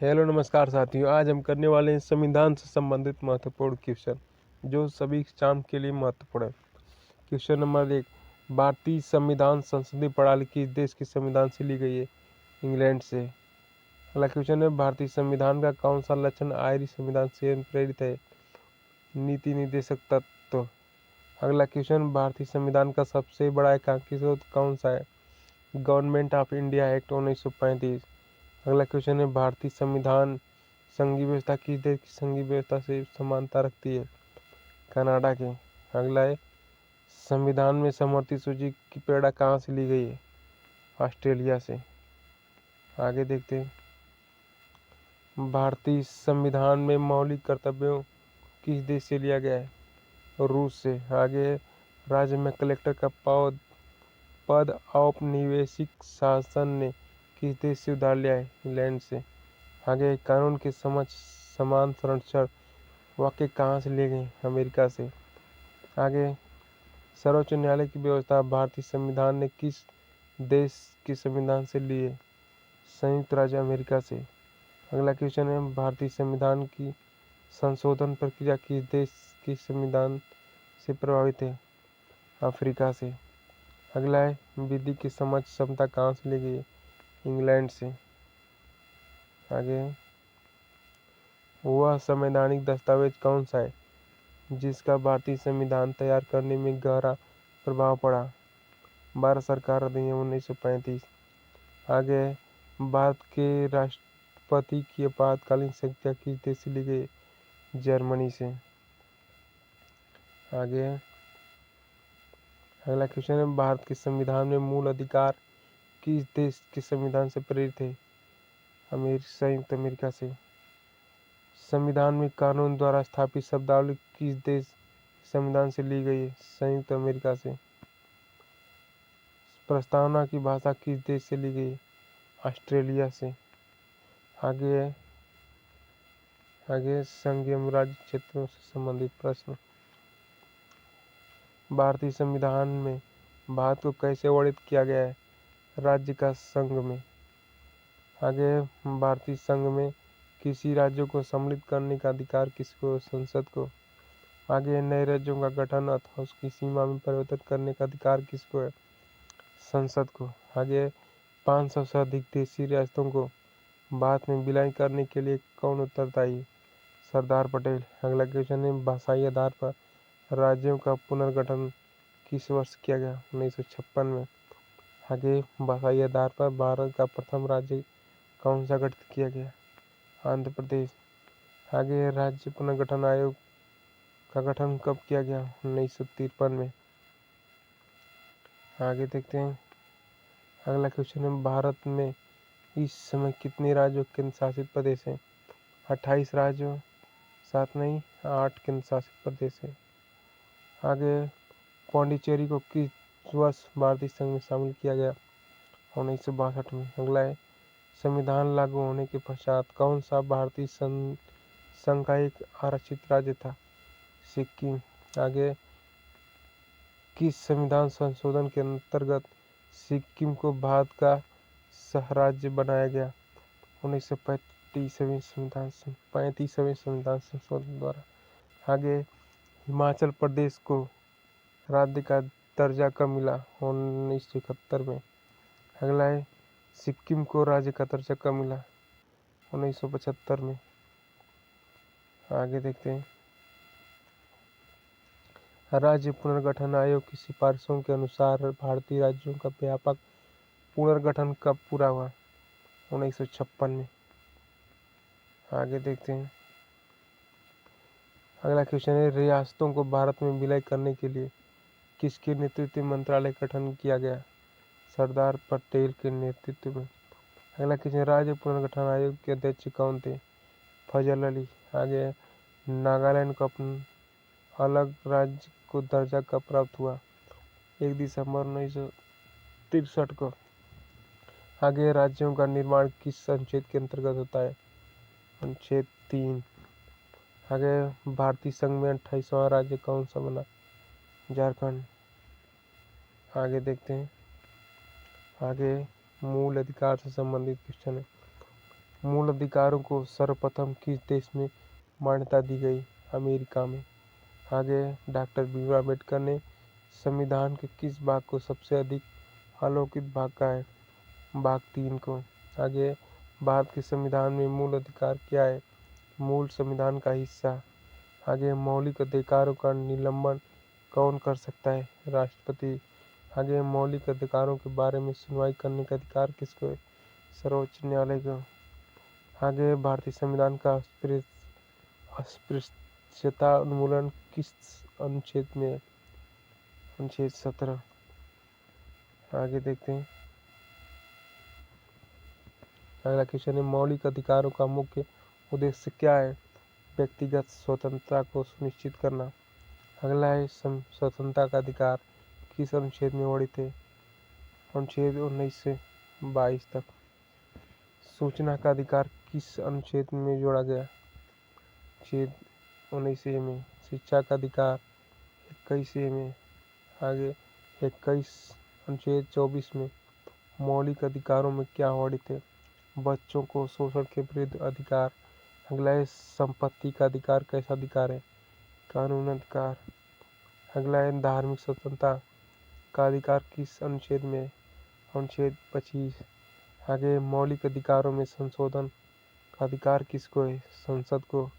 Hello नमस्कार साथियों। आज हम करने वाले हैं संविधान से संबंधित महत्वपूर्ण क्वेश्चन जो सभी एग्जाम के लिए महत्वपूर्ण है। क्वेश्चन नंबर 1, भारतीय संविधान संसदीय प्रणाली किस देश के संविधान से ली गई है? इंग्लैंड से। अगला क्वेश्चन है, भारतीय संविधान का कौन सा लक्षण आयरिश संविधान से प्रेरित है? नीति निर्देशक तत्व। अगला क्वेश्चन, भारतीय संविधान का सबसे बड़ा एकांकी स्रोत कौन सा है? Government of India act 1935। अगला क्वेश्चन है, भारतीय संविधान संघीय व्यवस्था किस देश की संघीय व्यवस्था से समानता रखती है? कनाडा के। अगला है, संविधान में समवर्ती सूची की प्रेरणा कहाँ से ली गई है? ऑस्ट्रेलिया से। आगे देखते हैं, भारतीय संविधान में मौलिक कर्तव्यों किस देश से लिया गया है? रूस से। आगे है, राज्य में कलेक्टर का पद औपनिवेशिक शासन ने किस देश से उधार लिया है? इंग्लैंड से। आगे, कानून के समक्ष समान संरक्षण वाक्य कहाँ से लिए गए? अमेरिका से। आगे, सर्वोच्च न्यायालय की व्यवस्था भारतीय संविधान ने किस देश के संविधान से ली है? संयुक्त राज्य अमेरिका से। अगला क्वेश्चन है, भारतीय संविधान की संशोधन प्रक्रिया किस देश के संविधान से प्रभावित है? अफ्रीका से। अगला है, विधि की समझ क्षमता कहाँ से ली गई है? इंग्लैंड से। आगे, वह संवैधानिक दस्तावेज कौन सा है जिसका भारतीय संविधान तैयार करने में गहरा प्रभाव पड़ा? भारत सरकार अधिनियम 1935। आगे, भारत के राष्ट्रपति की आपातकालीन संख्या किस देश से ली गई? जर्मनी से। आगे, अगला क्वेश्चन है, भारत के संविधान में मूल अधिकार किस देश के संविधान से प्रेरित है? संयुक्त अमेरिका से। संविधान में कानून द्वारा स्थापित शब्दावली किस देश संविधान से ली गई है? संयुक्त अमेरिका से। प्रस्तावना की भाषा किस देश से ली गई? ऑस्ट्रेलिया से। आगे संघीय राज्य क्षेत्रों से संबंधित प्रश्न। भारतीय संविधान में भारत को कैसे वर्णित किया गया है? राज्य का संघ में। आगे, भारतीय संघ में किसी राज्यों को सम्मिलित करने का अधिकार किसको? संसद को। आगे, नए राज्यों का गठन अथवा उसकी सीमा में परिवर्तन करने का अधिकार किसको है? संसद को। आगे, 500 से अधिक देशी रियासतों को भारत में विलय करने के लिए कौन उत्तरदायी? सरदार पटेल। अगला क्वेश्चन है, भाषाई आधार पर राज्यों का पुनर्गठन किस वर्ष किया गया? 1956 में। आगे, भाषाई आधार पर भारत का प्रथम राज्य कौन सा गठित किया गया? आंध्र प्रदेश। आगे, राज्य पुनर्गठन आयोग का गठन कब किया गया? 1953 में। आगे देखते हैं, अगला क्वेश्चन है, भारत में इस समय कितने राज्यों केंद्र शासित प्रदेश हैं? 28 राज्यों, 7 नहीं 8 केंद्र शासित प्रदेश है। आगे, पौंडीचेरी को किस वर्ष भारतीय संघ में शामिल किया गया? 1962 में। अगला है, संविधान लागू होने के पश्चात कौन सा भारतीय संघ का एक आरक्षित राज्य था? सिक्किम। आगे, किस संविधान संशोधन के अंतर्गत सिक्किम को भारत का सहराज्य बनाया गया? 1935वें संविधान संशोधन द्वारा। आगे, हिमाचल प्रदेश को राज्य का दर्जा कब मिला? 1971 में। अगला है, सिक्किम को राज्य का दर्जा कब मिला? 1975 में। आगे देखते हैं, राज्य पुनर्गठन आयोग की सिफारिशों के अनुसार भारतीय राज्यों का व्यापक पुनर्गठन कब पूरा हुआ? 1956 में। आगे देखते हैं, अगला क्वेश्चन है, रियासतों को भारत में विलय करने के लिए किसके नेतृत्व में मंत्रालय का गठन किया गया? सरदार पटेल के नेतृत्व में। अगला क्वेश्चन, राज्य पुनर्गठन आयोग के अध्यक्ष कौन थे? फजल अली। आगे, नागालैंड को अपना अलग राज्य को दर्जा कब प्राप्त हुआ? 1 दिसंबर 1963 को। आगे, राज्यों का निर्माण किस अनुच्छेद के अंतर्गत होता है? अनुच्छेद 3। आगे, भारतीय संघ में 28वां राज्य कौन सा बना? झारखंड। आगे देखते हैं, आगे मूल अधिकार से संबंधित क्वेश्चन है। मूल अधिकारों को सर्वप्रथम किस देश में मान्यता दी गई? अमेरिका में। आगे डॉक्टर भीमराव अम्बेडकर ने संविधान के किस भाग को सबसे अधिक आलोकित भाग कहा है? भाग 3 को। आगे भारत के संविधान में मूल अधिकार क्या है? मूल संविधान का हिस्सा। आगे मौलिक अधिकारों का निलंबन कौन कर सकता है? राष्ट्रपति। आगे मौलिक अधिकारों के बारे में सुनवाई करने का अधिकार किसको है? सर्वोच्च न्यायालय को। आगे भारतीय संविधान का अस्पृश्यता उन्मूलन किस अनुच्छेद में है? अनुच्छेद 17। आगे देखते हैं अगला क्वेश्चन है, मौलिक अधिकारों का मुख्य उद्देश्य क्या है? व्यक्तिगत स्वतंत्रता को सुनिश्चित करना। अगला है स्वतंत्रता का अधिकार किस अनुच्छेद में वर्णित है? अनुच्छेद 19 से 22 तक। सूचना का अधिकार किस अनुच्छेद में जोड़ा गया? अनुच्छेद 19 में। शिक्षा का अधिकार 21 में। आगे 21 अनुच्छेद 24 में मौलिक अधिकारों में क्या वर्णित है? बच्चों को शोषण के विरुद्ध अधिकार। अगला है संपत्ति का अधिकार कैसा अधिकार है? कानून अधिकार। अगला है धार्मिक स्वतंत्रता का अधिकार किस अनुच्छेद में है? अनुच्छेद 25। आगे मौलिक अधिकारों में संशोधन का अधिकार किसको है? संसद को।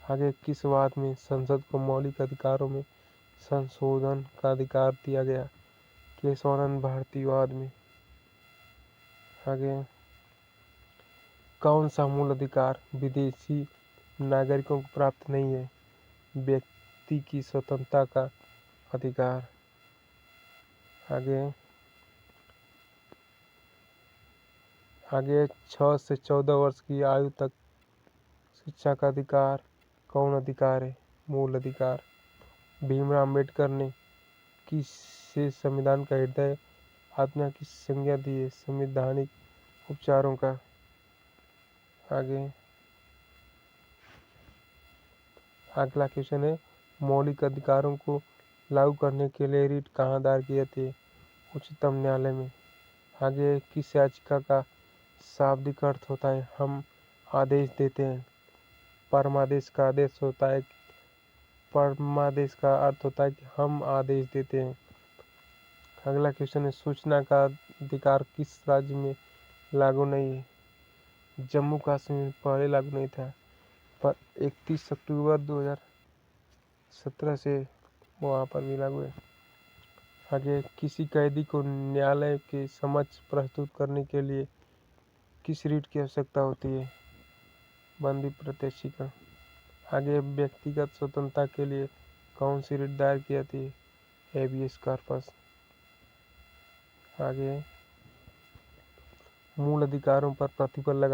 आगे किस वाद में संसद को मौलिक अधिकारों में संशोधन का अधिकार दिया गया? केशवानंद भारती वाद में। आगे कौन सा मूल अधिकार विदेशी नागरिकों को प्राप्त नहीं है? व्यक्ति की स्वतंत्रता का अधिकार। आगे 6 से 14 वर्ष की आयु तक शिक्षा का अधिकार कौन अधिकार है? मूल अधिकार। भीमराव अम्बेडकर ने किसे संविधान का हृदय आत्मा की संज्ञा दी है? संवैधानिक उपचारों का। आगे अगला क्वेश्चन है, मौलिक अधिकारों को लागू करने के लिए रिट कहाँ दायर की जाती है? उच्चतम न्यायालय में। आगे किस याचिका का शाब्दिक अर्थ होता है? हम आदेश देते हैं। परमादेश का आदेश होता है, परमादेश का अर्थ होता है कि हम आदेश देते हैं। अगला क्वेश्चन है, सूचना का अधिकार किस राज्य में लागू नहीं है? जम्मू कश्मीर पहले लागू नहीं था, पर 31 अक्टूबर 2017 से वहाँ पर भी लागू है। आगे किसी कैदी को न्यायालय के समक्ष प्रस्तुत करने के लिए किस रिट की आवश्यकता होती है? बंदी प्रत्यक्षीकरण। आगे व्यक्तिगत स्वतंत्रता के लिए कौन सी रिट दायर की जाती है? Habeas corpus. आगे मूल अधिकारों पर प्रतिबंध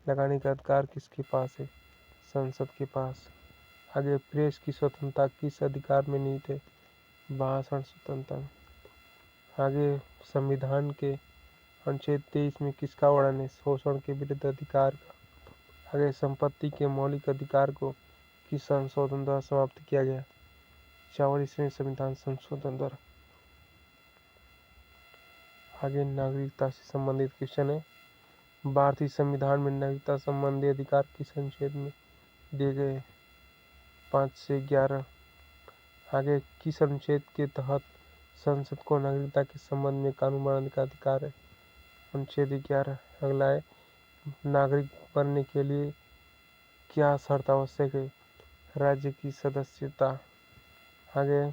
लगाने का अधिकार किसके पास है? संसद के पास। आगे प्रेस की स्वतंत्रता किस अधिकार में निहित है? भाषण स्वतंत्रता। आगे संविधान के अनुच्छेद 23 में किसका वर्णन है? शोषण के विरुद्ध अधिकार का। आगे संपत्ति के मौलिक अधिकार को किस संशोधन द्वारा समाप्त किया गया? 44वें संविधान संशोधन द्वारा। आगे नागरिकता से संबंधित क्वेश्चन है, भारतीय संविधान में नागरिकता संबंधी अधिकार किस अनुच्छेद में दिए गए? 5 से 11। आगे किस अनुच्छेद के तहत संसद को नागरिकता के संबंध में कानून बनाने का अधिकार है? अनुच्छेद 11। अगला है, नागरिक बनने के लिए क्या शर्त आवश्यक है? राज्य की सदस्यता। आगे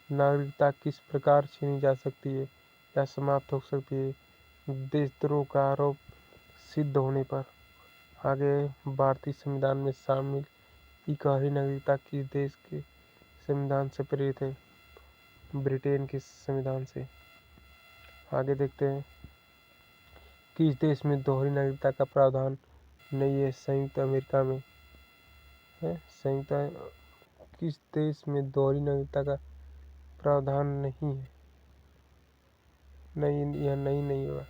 नागरिकता किस प्रकार छीनी जा सकती है या समाप्त हो सकती है? देशद्रोह का आरोप सिद्ध होने पर। आगे भारतीय संविधान में शामिल इकहरी नागरिकता किस देश के संविधान से प्रेरित है? ब्रिटेन के संविधान से। आगे देखते हैं, किस देश में दोहरी नागरिकता का प्रावधान नहीं है? संयुक्त अमेरिका में है। किस देश में दोहरी नागरिकता का प्रावधान नहीं है? यह नहीं होगा,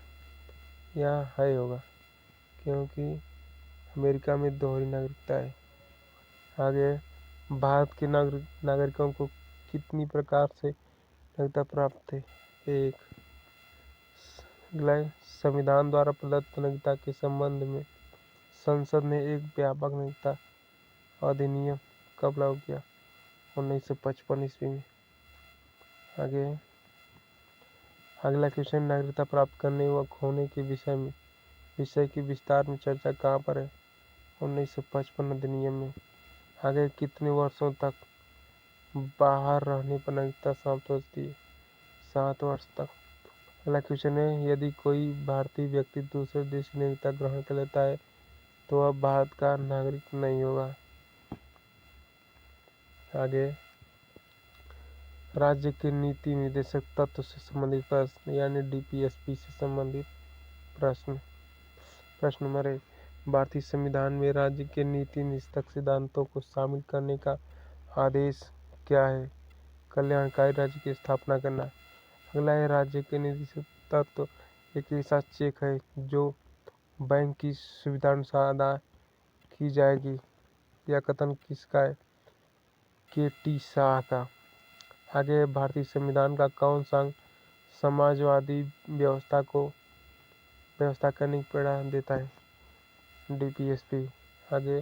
यहाँ है होगा, क्योंकि अमेरिका में दोहरी नागरिकता है। आगे भारत के नागरिकों को कितनी प्रकार से नागरिकता प्राप्त है? 1 अगला है, संविधान द्वारा प्रदत्त नागरिकता के संबंध में संसद ने एक व्यापक नागरिकता अधिनियम कब लागू किया? 1955 ईस्वी में। आगे अगला क्वेश्चन, नागरिकता प्राप्त करने व खोने के विषय की विस्तार में चर्चा कहाँ पर है? 1955 अधिनियम में। आगे कितने वर्षों तक बाहर रहने पर नागरिकता समाप्त होती है? 7 वर्ष तक। अगला क्वेश्चन है, यदि कोई भारतीय व्यक्ति दूसरे देश की नागरिकता ग्रहण कर लेता है तो वह भारत का नागरिक नहीं होगा। आगे राज्य के नीति निर्देशक तत्व से संबंधित प्रश्न यानी डीपीएसपी से संबंधित प्रश्न। प्रश्न नंबर 1, भारतीय संविधान में राज्य के नीति निर्देशक सिद्धांतों को शामिल करने का आदेश क्या है? कल्याणकारी राज्य की स्थापना करना। अगला है, राज्य के नीति तत्व एक ऐसा चेक है जो बैंक की सुविधानुसार अदा की जाएगी। यह कथन किसका है? के.टी. शाह का। आगे भारतीय संविधान का कौन सा अंग समाजवादी व्यवस्था करने की प्रेरणा देता है? डीपीएसपी। आगे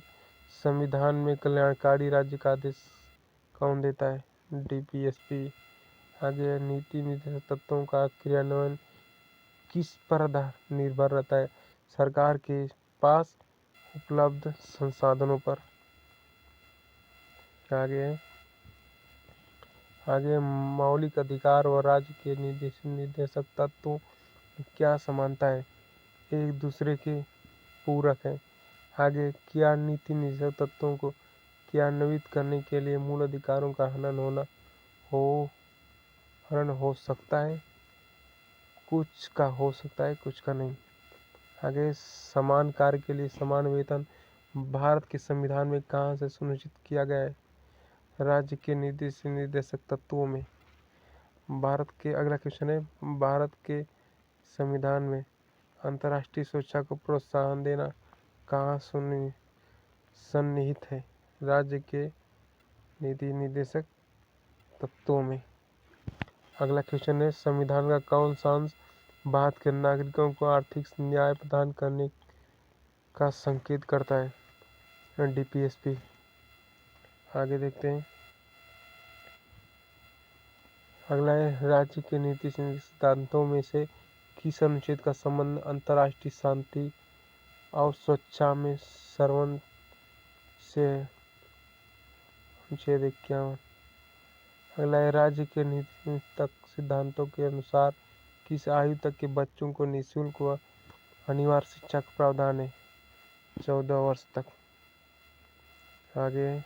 संविधान में कल्याणकारी राज्य का आदेश कौन देता है? डीपीएसपी। आगे नीति निर्देशक तत्वों का क्रियान्वयन किस पर निर्भर रहता है? सरकार के पास उपलब्ध संसाधनों पर। आगे मौलिक अधिकार और राज्य के निर्देशक तत्वों में क्या समानता है? एक दूसरे के पूरक है। आगे क्या नीति निर्देशक तत्वों को क्रियान्वित करने के लिए मूल अधिकारों का हनन हो सकता है? कुछ का हो सकता है, कुछ का नहीं। आगे समान कार्य के लिए समान वेतन भारत के संविधान में कहाँ से सुनिश्चित किया गया है? राज्य के निर्देशक तत्वों में। भारत के अगला क्वेश्चन है, भारत के संविधान में अंतर्राष्ट्रीय सुरक्षा को प्रोत्साहन देना कहाँ सन्निहित है? राज्य के नीति निर्देशक तत्वों में। अगला क्वेश्चन है, संविधान का कौन सा अंश भारत के नागरिकों को आर्थिक न्याय प्रदान करने का संकेत करता है? डीपीएसपी। आगे देखते हैं। अगला है, राज्य के नीति सिद्धांतों में से किस अनुच्छेद का संबंध अंतर्राष्ट्रीय शांति और सुरक्षा में सर्वन से है? अनुच्छेद 51। अगला है, राज्य के नीति सिद्धांतों के अनुसार किस आयु तक के बच्चों को निःशुल्क व अनिवार्य शिक्षा का प्रावधान है? 14 वर्ष तक। आगे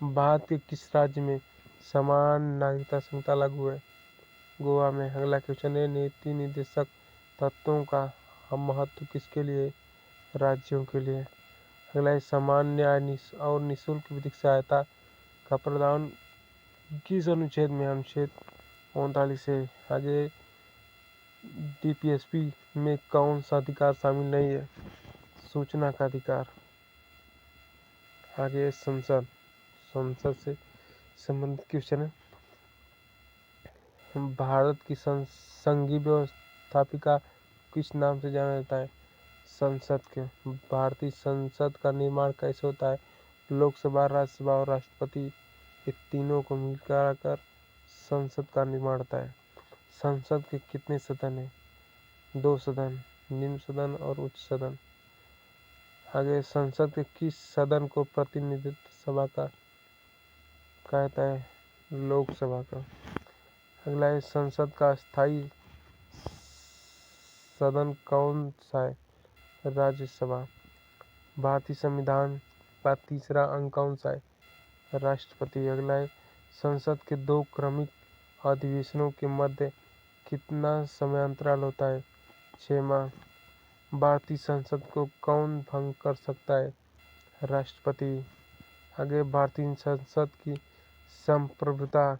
भारत के किस राज्य में समान नागरिकता संहिता लागू है? गोवा में। अगला क्वेश्चन है, नीति निर्देशक तत्वों का महत्व किसके लिए? राज्यों के लिए। अगला है, समान न्याय और निःशुल्क विधिक सहायता का प्रावधान किस अनुच्छेद में? अनुच्छेद 39 है। आगे डीपीएसपी में कौन सा अधिकार शामिल नहीं है? सूचना का अधिकार। आगे संसद से संबंधित क्वेश्चन है, भारत की संघीय व्यवस्थापिका किस नाम से जाना जाता है? संसद के। भारतीय संसद का निर्माण कैसे होता है? लोकसभा, राज्यसभा और राष्ट्रपति ये तीनों को मिलकर संसद का निर्माण होता है। संसद के कितने सदन हैं? 2 सदन, निम्न सदन और उच्च सदन। आगे संसद के किस सदन को प्रतिनिधित्व सभा का कहता है? लोकसभा का। अगला है, संसद का स्थायी सदन कौन सा है? राज्यसभा। भारतीय संविधान का तीसरा अंग कौन सा है? राष्ट्रपति। अगला है, संसद के 2 क्रमिक अधिवेशनों के मध्य कितना समयांतराल होता है? 6 माह। भारतीय संसद को कौन भंग कर सकता है? राष्ट्रपति। आगे भारतीय संसद की संप्रभुता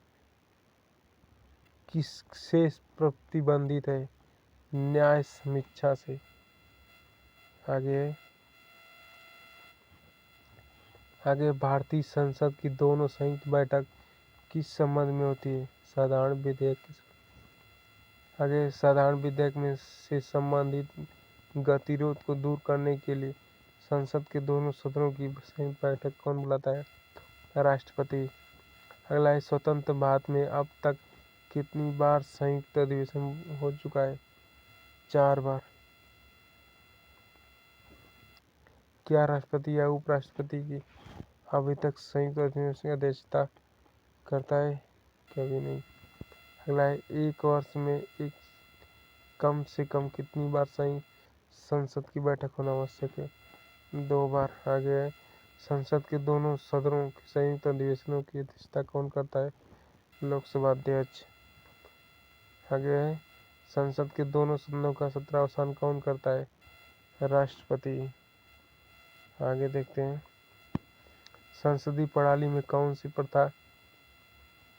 किससे प्रतिबंधित है? न्याय समीक्षा से। आगे भारतीय संसद की दोनों संयुक्त बैठक किस संबंध में होती है? साधारण विधेयक। आगे साधारण विधेयक में से संबंधित गतिरोध को दूर करने के लिए संसद के दोनों सदनों की संयुक्त बैठक कौन बुलाता है? राष्ट्रपति। अगला है, स्वतंत्र भारत में अब तक कितनी बार संयुक्त अधिवेशन हो चुका है? 4 बार। क्या राष्ट्रपति या उपराष्ट्रपति की अभी तक संयुक्त अधिवेशन की अध्यक्षता करता है? कभी नहीं। अगला है, एक वर्ष में एक कम से कम कितनी बार संसद की बैठक होना आवश्यक है? 2 बार। आगे है, संसद के दोनों सदनों के संयुक्त अधिवेशनों की अध्यक्षता कौन करता है? लोकसभा अध्यक्ष। आगे है, संसद के दोनों सदनों का सत्रावसान कौन करता है? राष्ट्रपति। आगे देखते हैं, संसदीय प्रणाली में कौन सी प्रथा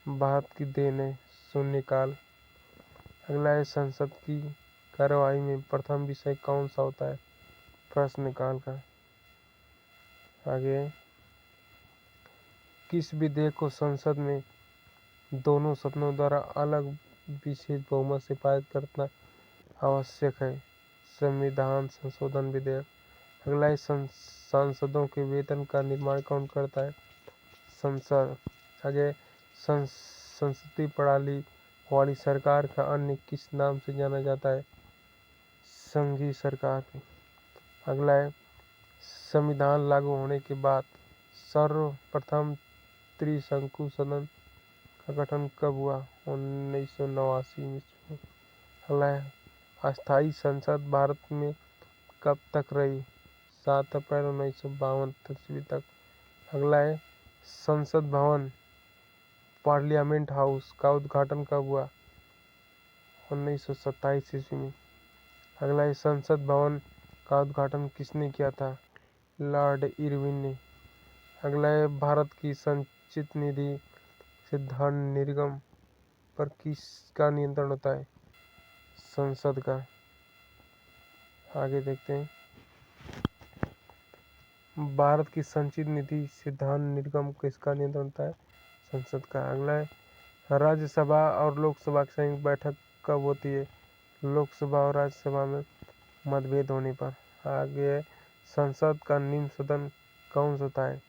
भारत की देन है? शून्यकाल। अगला है, संसद की कार्यवाही में प्रथम विषय कौन सा होता है? प्रश्नकाल का। आगे है, किस विधेयक को संसद में दोनों सदनों द्वारा अलग विशेष बहुमत से पारित करना आवश्यक है? संविधान संशोधन विधेयक। अगला है, सांसदों के वेतन का निर्माण कौन करता है? संसद। आगे, संसदीय प्रणाली वाली सरकार का अन्य किस नाम से जाना जाता है? संघीय सरकार। अगला है, संविधान लागू होने के बाद सर्वप्रथम त्रिशंकु सदन का गठन कब हुआ? 1989 में। अगला है, अस्थायी संसद भारत में कब तक रही? 7 अप्रैल 1952 तक। अगला है, संसद भवन पार्लियामेंट हाउस का उद्घाटन कब हुआ? 1927 ईस्वी में। अगला है, संसद भवन का उद्घाटन किसने किया था? लॉर्ड इरविन ने। अगला है, भारत की संचित निधि से धन निर्गम पर किसका नियंत्रण होता है? संसद का। आगे देखते हैं, भारत की संचित निधि से धन निर्गम किसका नियंत्रण होता है? संसद का। अगला है, राज्यसभा और लोकसभा की संयुक्त बैठक कब होती है? लोकसभा और राज्यसभा में मतभेद होने पर। आगे है, संसद का निम्न सदन कौन सा होता है?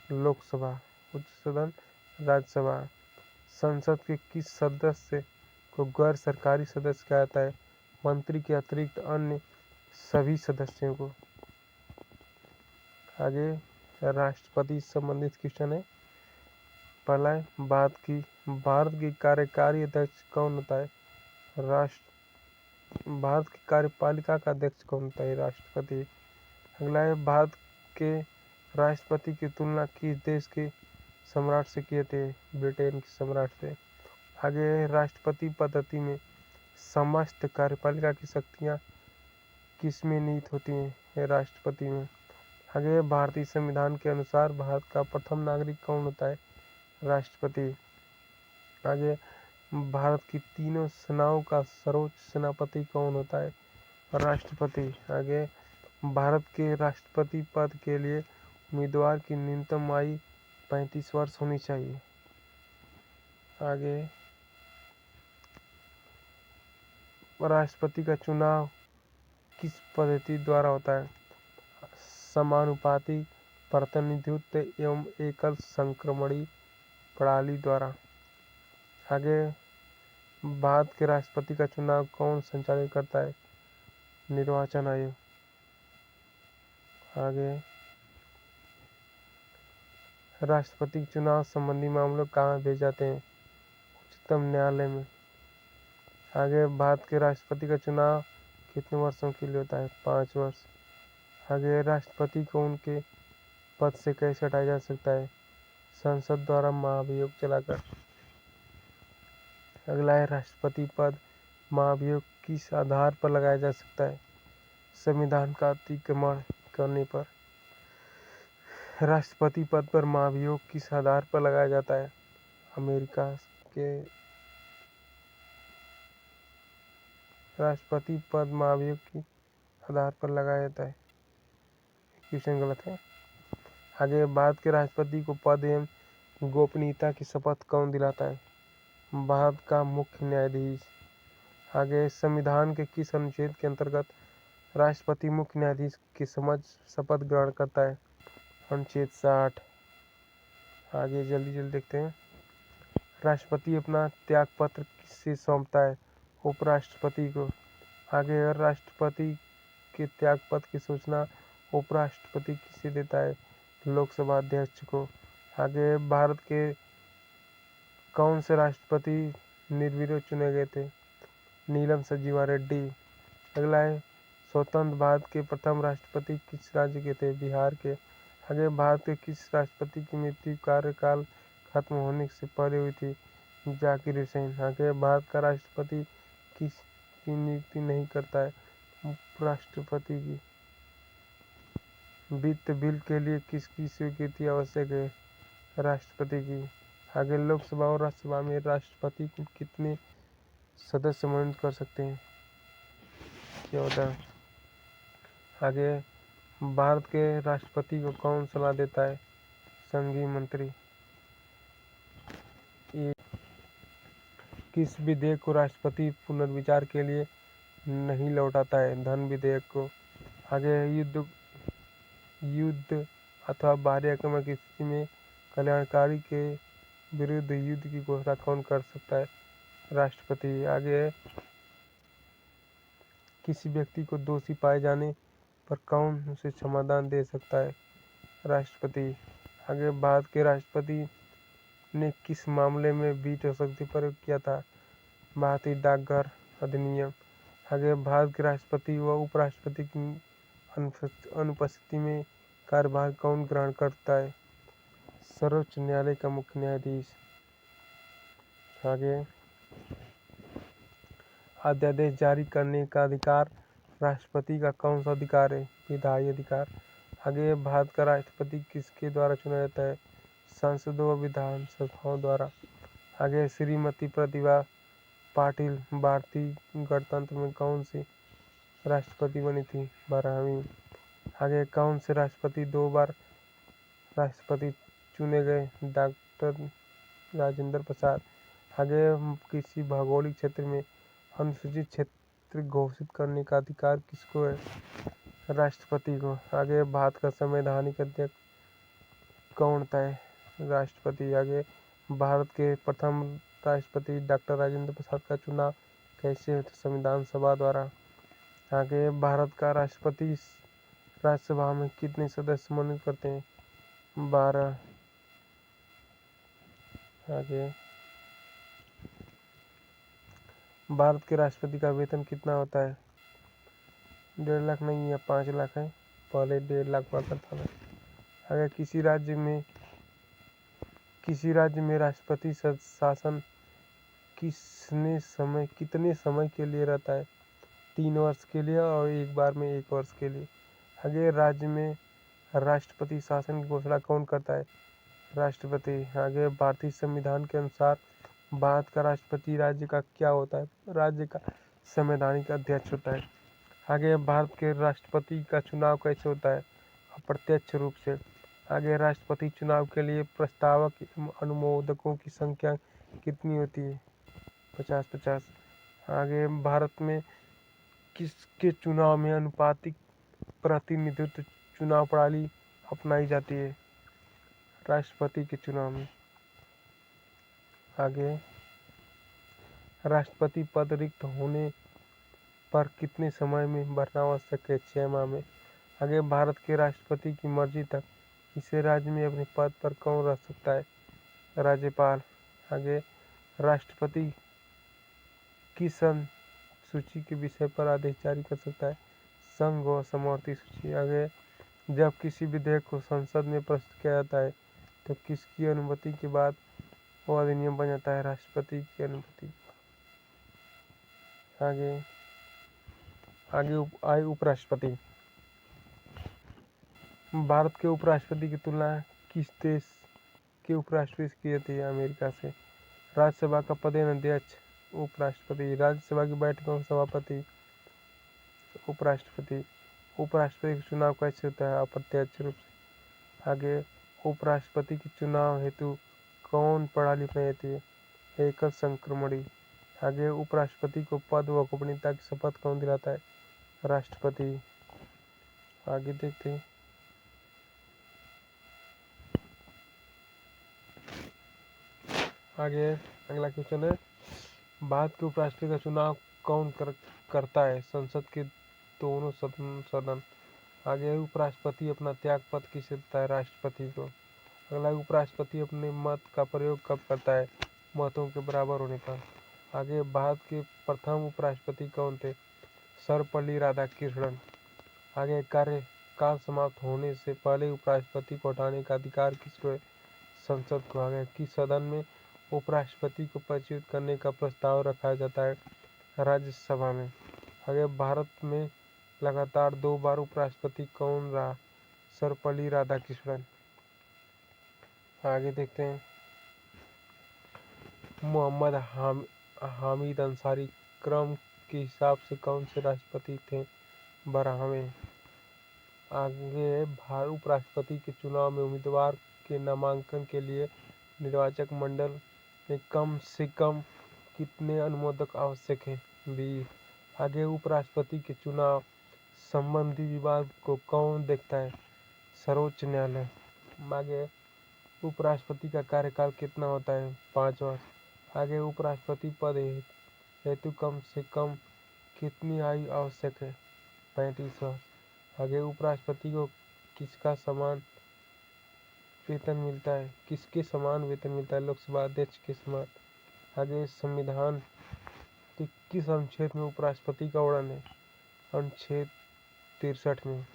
लोकसभा। उच्च सदन राज्यसभा। संसद के किस सदस्य को गैर सरकारी सदस्य कहा जाता है? मंत्री के अतिरिक्त अन्य सभी सदस्यों को। आगे, राष्ट्रपति से संबंधित क्वेश्चन है। पहला है, भारत की कार्यकारी अध्यक्ष कौन होता है? भारत की कार्यपालिका का अध्यक्ष कौन होता है? राष्ट्रपति। अगला है, भारत के राष्ट्रपति की तुलना किस देश के सम्राट से की जाती है? ब्रिटेन के सम्राट से। आगे, राष्ट्रपति पद्धति में समस्त कार्यपालिका की शक्तियां किसमें निहित होती हैं? राष्ट्रपति में। आगे, भारतीय संविधान के अनुसार भारत का प्रथम नागरिक कौन होता है? राष्ट्रपति। आगे, भारत की तीनों सेनाओं का सर्वोच्च सेनापति कौन होता है? राष्ट्रपति। आगे, भारत के राष्ट्रपति पद के लिए उम्मीदवार की न्यूनतम आयु 35 वर्ष होनी चाहिए। आगे, राष्ट्रपति का चुनाव किस पद्धति द्वारा होता है? समानुपाती प्रतिनिधित्व एवं एकल संक्रमणी प्रणाली द्वारा। आगे, भारत के राष्ट्रपति का चुनाव कौन संचालित करता है? निर्वाचन आयोग। आगे, राष्ट्रपति के चुनाव संबंधी मामले कहाँ भेजे जाते हैं? उच्चतम न्यायालय में। आगे, भारत के राष्ट्रपति का चुनाव कितने वर्षों के लिए होता है? 5 वर्ष। आगे, राष्ट्रपति को उनके पद से कैसे हटाया जा सकता है? संसद द्वारा महाभियोग चलाकर। अगला है, राष्ट्रपति पद महाभियोग किस आधार पर लगाया जा सकता है? संविधान का अतिक्रमण करने पर। राष्ट्रपति पद पर महाभियोग किस आधार पर लगाया जाता है? अमेरिका के राष्ट्रपति पद महाभियोग के आधार पर लगाया जाता है। क्वेश्चन गलत है। आगे, भारत के राष्ट्रपति को पद एवं गोपनीयता की शपथ कौन दिलाता है? भारत का मुख्य न्यायाधीश। आगे संविधान के किस अनुच्छेद के अंतर्गत राष्ट्रपति मुख्य न्यायाधीश की समझ शपथ ग्रहण करता है? अनुच्छेद 60। आगे जल्दी जल्दी देखते हैं। राष्ट्रपति अपना त्याग पत्र किससे सौंपता है? उपराष्ट्रपति को। आगे राष्ट्रपति के त्याग पत्र की सूचना उपराष्ट्रपति किसे देता है? लोकसभा अध्यक्ष को। आगे भारत के कौन से राष्ट्रपति निर्विरोध चुने गए थे? नीलम संजीवा रेड्डी। अगला है स्वतंत्र भारत के प्रथम राष्ट्रपति किस राज्य के थे? बिहार के। आगे भारत के किस राष्ट्रपति की मृत्यु कार्यकाल खत्म होने से पहले हुई थी? जाकिर हुसैन। आगे भारत का राष्ट्रपति किसकी नियुक्ति नहीं करता है? उपराष्ट्रपति की। वित्त बिल के लिए किसकी स्वीकृति आवश्यक है? राष्ट्रपति की। आगे लोकसभा और राज्यसभा में राष्ट्रपति को कितने सदस्य मनोनीत कर सकते हैं? 14। आगे भारत के राष्ट्रपति को कौन सलाह देता है? संघीय मंत्री। किस विधेयक को राष्ट्रपति पुनर्विचार के लिए नहीं लौटाता है? धन विधेयक को। आगे युद्ध अथवा बाहरी आक्रमण की स्थिति में कल्याणकारी के विरुद्ध युद्ध की घोषणा कौन कर सकता है? राष्ट्रपति। आगे किसी व्यक्ति को दोषी पाए जाने पर कौन उसे क्षमादान दे सकता है? राष्ट्रपति। आगे भारत के राष्ट्रपति ने किस मामले में वीटो शक्ति प्रयोग किया था? भारतीय डाकघर अधिनियम। आगे भारत के राष्ट्रपति व उपराष्ट्रपति की अनुपस्थिति में कार्यभार कौन ग्रहण करता है? सर्वोच्च न्यायालय का मुख्य न्यायाधीश। आगे अध्यादेश जारी करने का अधिकार राष्ट्रपति का कौन सा अधिकार है? विधायी अधिकार। आगे भारत का राष्ट्रपति किसके द्वारा चुना जाता है? सांसदों व विधानसभाओं द्वारा। आगे श्रीमती प्रतिभा पाटिल भारतीय गणतंत्र में कौन सी राष्ट्रपति बनी थी? 12वीं। आगे कौन से राष्ट्रपति 2 बार राष्ट्रपति चुने गए? डॉक्टर राजेंद्र प्रसाद। आगे किसी भौगोलिक क्षेत्र में अनुसूचित क्षेत्र घोषित करने का अधिकार किसको है? राष्ट्रपति को। आगे भारत का संवैधानिक अध्यक्ष कौन होता है? राष्ट्रपति। आगे भारत के प्रथम राष्ट्रपति डॉक्टर राजेंद्र प्रसाद का चुनाव कैसे हुआ? संविधान सभा द्वारा। आगे भारत का राष्ट्रपति राज्यसभा में कितने सदस्य मनोनीत करते हैं? 12। आगे भारत के राष्ट्रपति का वेतन कितना होता है? 1.5 लाख नहीं है, 5 लाख है। पहले 1.5 लाख हुआ करता था। अगर किसी राज्य में राष्ट्रपति शासन कितने समय के लिए रहता है? 3 वर्ष के लिए और एक बार में 1 वर्ष के लिए। आगे राज्य में राष्ट्रपति शासन की घोषणा कौन करता है? राष्ट्रपति। आगे भारतीय संविधान के अनुसार भारत का राष्ट्रपति राज्य का क्या होता है? राज्य का संवैधानिक अध्यक्ष होता है। आगे भारत के राष्ट्रपति का चुनाव कैसे होता है? अप्रत्यक्ष रूप से। आगे राष्ट्रपति चुनाव के लिए प्रस्तावक एवं अनुमोदकों की संख्या कितनी होती है? 50-50। आगे भारत में किसके चुनाव में अनुपातिक प्रतिनिधित्व चुनाव प्रणाली अपनाई जाती है? राष्ट्रपति के चुनाव में। आगे राष्ट्रपति पद रिक्त होने पर कितने समय में भरना आवश्यक है? 6 माह में। आगे भारत के राष्ट्रपति की मर्जी तक किसी राज्य में अपने पद पर कौन रह सकता है? राज्यपाल। आगे राष्ट्रपति किस सूची के विषय पर आदेश जारी कर सकता है? संघ व समवर्ती सूची। आगे जब किसी विधेयक को संसद में प्रस्तुत किया जाता है तो किसकी अनुमति के बाद वो अधिनियम बन जाता है? राष्ट्रपति की अनुमति। आगे उपराष्ट्रपति। भारत के उपराष्ट्रपति की तुलना किस देश के उपराष्ट्रपति से की जाती है? अमेरिका से। राज्यसभा का पदेन अध्यक्ष उपराष्ट्रपति। राज्यसभा की बैठकों का सभापति उपराष्ट्रपति। उपराष्ट्रपति का चुनाव कैसे होता है? अप्रत्यक्ष रूप से। आगे उपराष्ट्रपति के चुनाव हेतु कौन प्रणाली अपनाई जाती है? एकल संक्रमणी। आगे उपराष्ट्रपति को पद व गोपनीयता की शपथ कौन दिलाता है? राष्ट्रपति। आगे देखते हैं। आगे अगला क्वेश्चन है, भारत के उपराष्ट्रपति का चुनाव कौन करता है? संसद के दोनों सदन। आगे उपराष्ट्रपति अपना त्याग पत्र किसे देता है? राष्ट्रपति को। अगला, उपराष्ट्रपति अपने मत का प्रयोग कब करता है? मतों के बराबर होने पर। आगे, भारत के प्रथम उपराष्ट्रपति कौन थे? सर्वपल्ली राधाकृष्णन। आगे, कार्यकाल समाप्त होने से पहले उपराष्ट्रपति को हटाने का अधिकार किसको है? संसद को। आगे, किस सदन में उपराष्ट्रपति को परिचित करने का प्रस्ताव रखा जाता है? राज्यसभा में। आगे, भारत में लगातार 2 बार उपराष्ट्रपति कौन रहा? सर्वपल्ली राधाकृष्णन। आगे देखते हैं, मोहम्मद हामिद अंसारी क्रम के हिसाब से कौन से राष्ट्रपति थे? 12वें। आगे, उपराष्ट्रपति के चुनाव में उम्मीदवार के नामांकन के लिए निर्वाचक मंडल में कम से कम कितने अनुमोदक आवश्यक हैं? 20। आगे, उपराष्ट्रपति के चुनाव संबंधी विवाद को कौन देखता है? सर्वोच्च न्यायालय। आगे, उपराष्ट्रपति का कार्यकाल कितना होता है? 5 वर्ष। आगे, उपराष्ट्रपति पद हेतु कम से कम कितनी आयु आवश्यक है? 35 वर्ष। आगे, उपराष्ट्रपति को किसके समान वेतन मिलता है? लोकसभा अध्यक्ष के समान। आगे, संविधान के किस अनुच्छेद में उपराष्ट्रपति का वर्णन है? अनुच्छेद 63 में।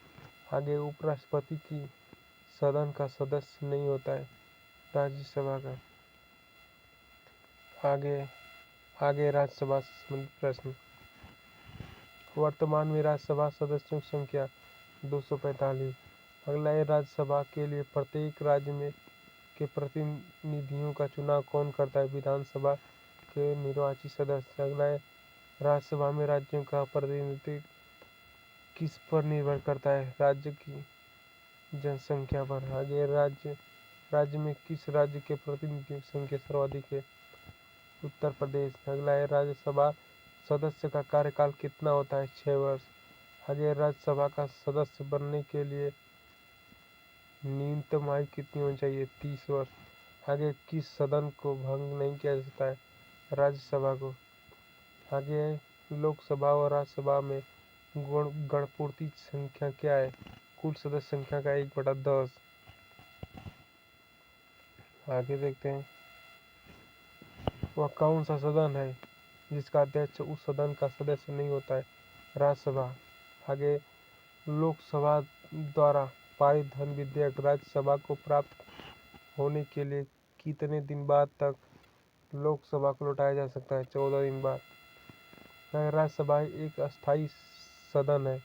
आगे, उपराष्ट्रपति की सदन का सदस्य नहीं होता है? राज्यसभा का। आगे राज्यसभा से संबंधित प्रश्न। वर्तमान में राज्यसभा सदस्यों की संख्या 245। अगला है, राज्यसभा के लिए प्रत्येक राज्य में के प्रतिनिधियों का चुनाव कौन करता है? विधानसभा के निर्वाचित सदस्य। अगला है, राज्यसभा में राज्यों का प्रतिनिधित्व किस पर निर्भर करता है? राज्य की जनसंख्या पर। आगे, राज्य में किस राज्य के प्रतिनिधियों की संख्या सर्वाधिक है? उत्तर प्रदेश। अगला है, राज्यसभा सदस्य का कार्यकाल कितना होता है? 6 वर्ष। आगे, राज्यसभा का सदस्य बनने के लिए न्यूनतम आयु कितनी होनी चाहिए? 30 वर्ष। आगे, किस सदन को भंग नहीं किया जा सकता है? राज्यसभा को। आगे, लोकसभा और राज्यसभा में गणपूर्ति संख्या क्या है? कुल सदस्य संख्या का 1/10। आगे देखते हैं, वह कौन सा सदन है जिसका अध्यक्ष उस सदन का सदस्य नहीं होता है? राज्यसभा। आगे, लोकसभा द्वारा पारित धन विधेयक राज्यसभा को प्राप्त होने के लिए कितने दिन बाद तक लोकसभा को लौटाया जा सकता है? 14 दिन बाद। राज्यसभा एक अस्थायी सदन है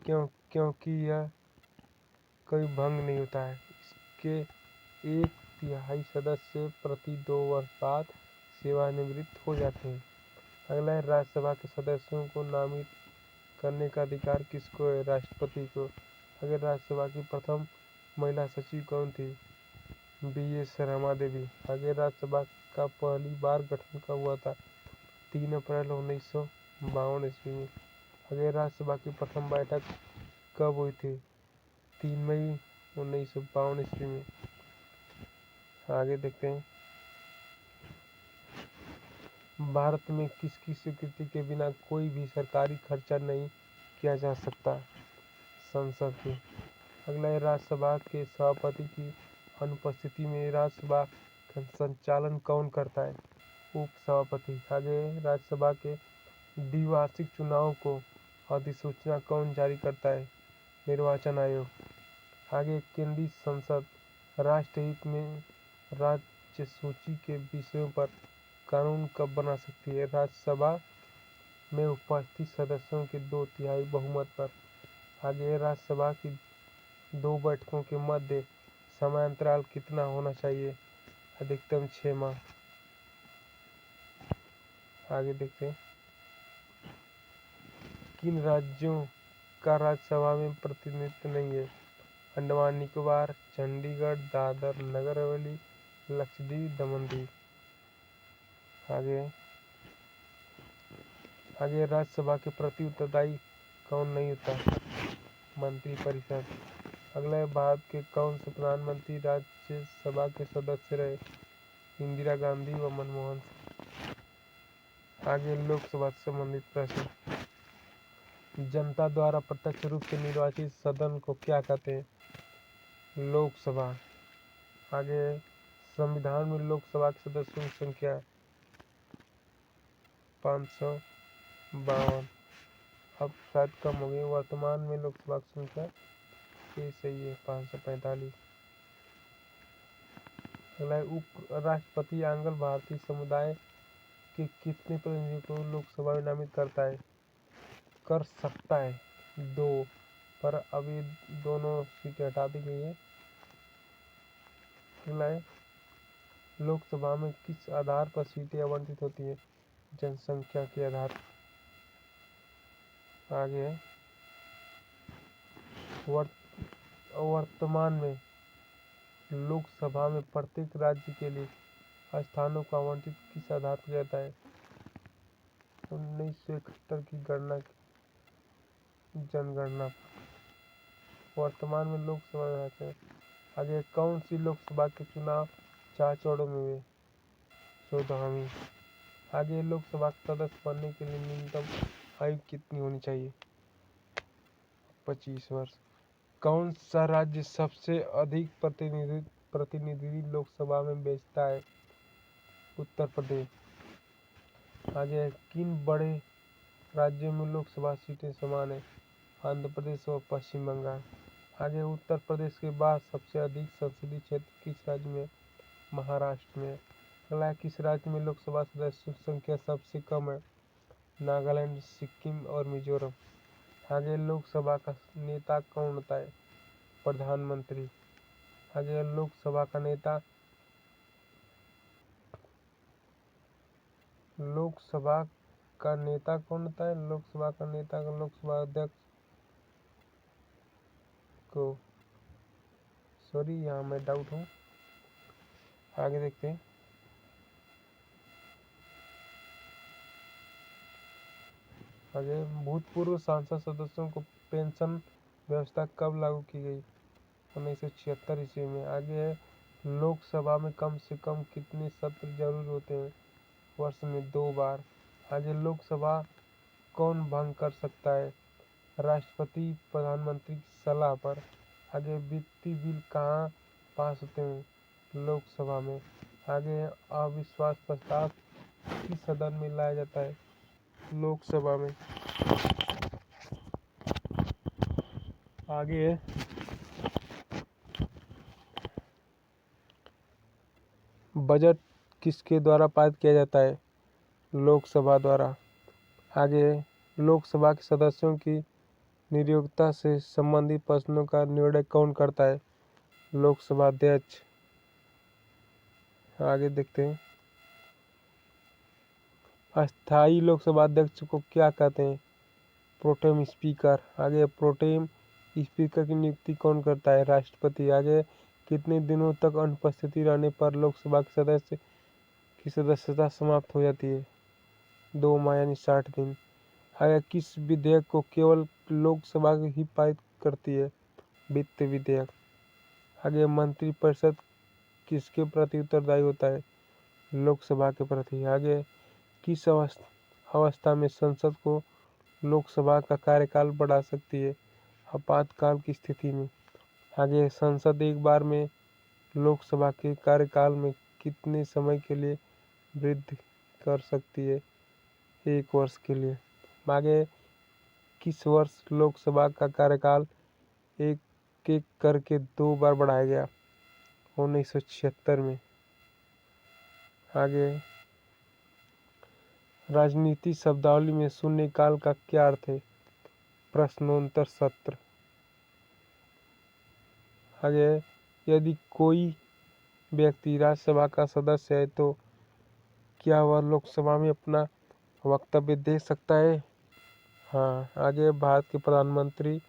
क्योंकि यह कभी भंग नहीं होता है। इसके 1/3 सदस्य प्रति 2 वर्ष बाद सेवानिवृत्त हो जाते हैं। अगला है, राज्यसभा के सदस्यों को नामित करने का अधिकार किसको है? राष्ट्रपति को। अगर राज्यसभा की प्रथम महिला सचिव कौन थी? BS रमा देवी। आगे, राज्यसभा का पहली बार गठन कब हुआ था? 3 अप्रैल 1952 ईस्वी में। आगे, राज्यसभा की प्रथम बैठक कब हुई थी? 3 मई 1952 ईस्वी में। आगे देखते हैं, भारत में किसकी स्वीकृति के बिना कोई भी सरकारी खर्चा नहीं किया जा सकता? संसद की। अगला है, राज्यसभा के सभापति की अनुपस्थिति में राज्यसभा का संचालन कौन करता है? उपसभापति। आगे, राज्यसभा के द्विवार्षिक चुनाव को अधिसूचना कौन जारी करता है? निर्वाचन आयोग। आगे, केंद्रीय संसद राष्ट्रहित में राज्य सूची के विषयों पर कानून कब बना सकती है? राज्यसभा में उपस्थित सदस्यों के 2/3 बहुमत पर। आगे, राज्यसभा की 2 बैठकों के मध्य समयांतराल कितना होना चाहिए? अधिकतम 6 माह। आगे देखते हैं, किन राज्यों का राज्यसभा में प्रतिनिधित्व नहीं है? अंडमान निकोबार, चंडीगढ़, दादर नगर हवेली, लक्षद्वीप, दमन दीव। आगे, आगे राज्यसभा के प्रति उत्तरदायी कौन नहीं होता? मंत्रिपरिषद। अगला है, भारत के कौन से प्रधानमंत्री राज्यसभा के सदस्य रहे? इंदिरा गांधी व मनमोहन सिंह। आगे लोकसभा से संबंधित प्रश्न। जनता द्वारा प्रत्यक्ष रूप से निर्वाचित सदन को क्या कहते हैं? लोकसभा। आगे संविधान में लोकसभा के सदस्यों की संख्या 552। अब शायद कम हो गई। वर्तमान में लोकसभा की संख्या ये सही है 545। अगला है, उप राष्ट्रपति आंग्ल भारतीय समुदाय के कितने प्रतिनिधियों को लोकसभा में नामित कर सकता है? 2, पर अभी दोनों सीटें हटा दी गई है। अगला है, लोकसभा में किस आधार पर सीटें आवंटित होती है? जनसंख्या के आधार पर। आगे है, वर्तमान में लोकसभा में प्रत्येक राज्य के लिए स्थानों को आवंटित किस आधार पर जाता है? 1971 की जनगणना। वर्तमान में लोकसभा में आगे कौन सी लोकसभा के चुनाव 4 चरणों में हुए? 14वीं। आगे लोकसभा के सदस्य बनने के लिए न्यूनतम आयु कितनी होनी चाहिए? 25 वर्ष। कौन सा राज्य सबसे अधिक प्रतिनिधि लोकसभा में भेजता है? उत्तर प्रदेश। आगे किन बड़े राज्यों में लोकसभा सीटें समान है? आंध्र प्रदेश और पश्चिम बंगाल। आगे उत्तर प्रदेश के बाद सबसे अधिक संसदीय क्षेत्र किस राज्य में? महाराष्ट्र में। अगला, किस राज्य में लोकसभा सदस्यों की संख्या सबसे कम है? नागालैंड, सिक्किम और मिजोरम। आगे लोकसभा का नेता कौन होता है? प्रधानमंत्री। आगे लोकसभा का नेता कौन होता है? लोकसभा अध्यक्ष को, सॉरी यहाँ मैं डाउट हूँ। आगे देखते हैं। आगे भूतपूर्व सांसद सदस्यों को पेंशन व्यवस्था कब लागू की गई? 1976 ईस्वी में। आगे है, लोकसभा में कम से कम कितने सत्र जरूर होते हैं? वर्ष में 2 बार। आगे लोकसभा कौन भंग कर सकता है? राष्ट्रपति प्रधानमंत्री की सलाह पर। आगे वित्तीय बिल कहाँ पास होते हैं? लोकसभा में। आगे अविश्वास प्रस्ताव किस सदन में लाया जाता है? लोकसभा में। आगे बजट किसके द्वारा पारित किया जाता है? लोकसभा द्वारा। आगे लोकसभा के सदस्यों की नियोक्ता से संबंधित प्रश्नों का निर्णय कौन करता है? लोकसभा अध्यक्ष। आगे देखते हैं, अस्थायी लोकसभा अध्यक्ष को क्या कहते हैं? Pro tem speaker. आगे प्रोटेम स्पीकर की नियुक्ति कौन करता है? राष्ट्रपति। आगे कितने दिनों तक अनुपस्थिति रहने पर लोकसभा के सदस्य की सदस्यता समाप्त हो जाती है? 2 माह यानी 60 दिन। आगे किस विधेयक को केवल लोकसभा ही पारित करती है? वित्त विधेयक। आगे मंत्रिपरिषद किसके प्रति उत्तरदायी होता है? लोकसभा के प्रति। आगे किस अवस्था में संसद को लोकसभा का कार्यकाल बढ़ा सकती है? आपातकाल की स्थिति में। आगे संसद एक बार में लोकसभा के कार्यकाल में कितने समय के लिए वृद्धि कर सकती है? 1 वर्ष के लिए। आगे किस वर्ष लोकसभा का कार्यकाल एक एक करके 2 बार बढ़ाया गया? 1976 में। आगे राजनीति शब्दावली में शून्यकाल का क्या अर्थ है? प्रश्नोत्तर सत्र। आगे यदि कोई व्यक्ति राज्यसभा का सदस्य है तो क्या वह लोकसभा में अपना वक्तव्य दे सकता है? हाँ। आगे भारत के प्रधानमंत्री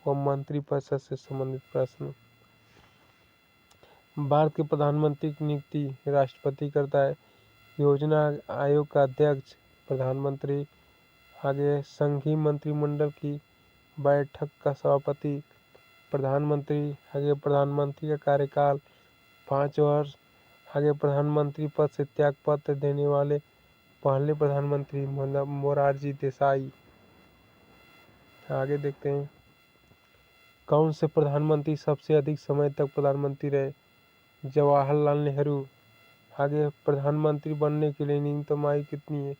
व मंत्रिपरिषद से संबंधित प्रश्न। भारत के प्रधानमंत्री की नियुक्ति राष्ट्रपति करता है। योजना आयोग का अध्यक्ष प्रधानमंत्री। आगे संघीय मंत्रिमंडल की बैठक का सभापति प्रधानमंत्री। आगे प्रधानमंत्री का कार्यकाल 5 वर्ष। आगे प्रधानमंत्री पद से त्याग पत्र देने वाले पहले प्रधानमंत्री मोरारजी देसाई। आगे देखते हैं कौन से प्रधानमंत्री सबसे अधिक समय तक प्रधानमंत्री रहे। जवाहरलाल नेहरू। आगे प्रधानमंत्री बनने के लिए न्यूनतम आयु कितनी है?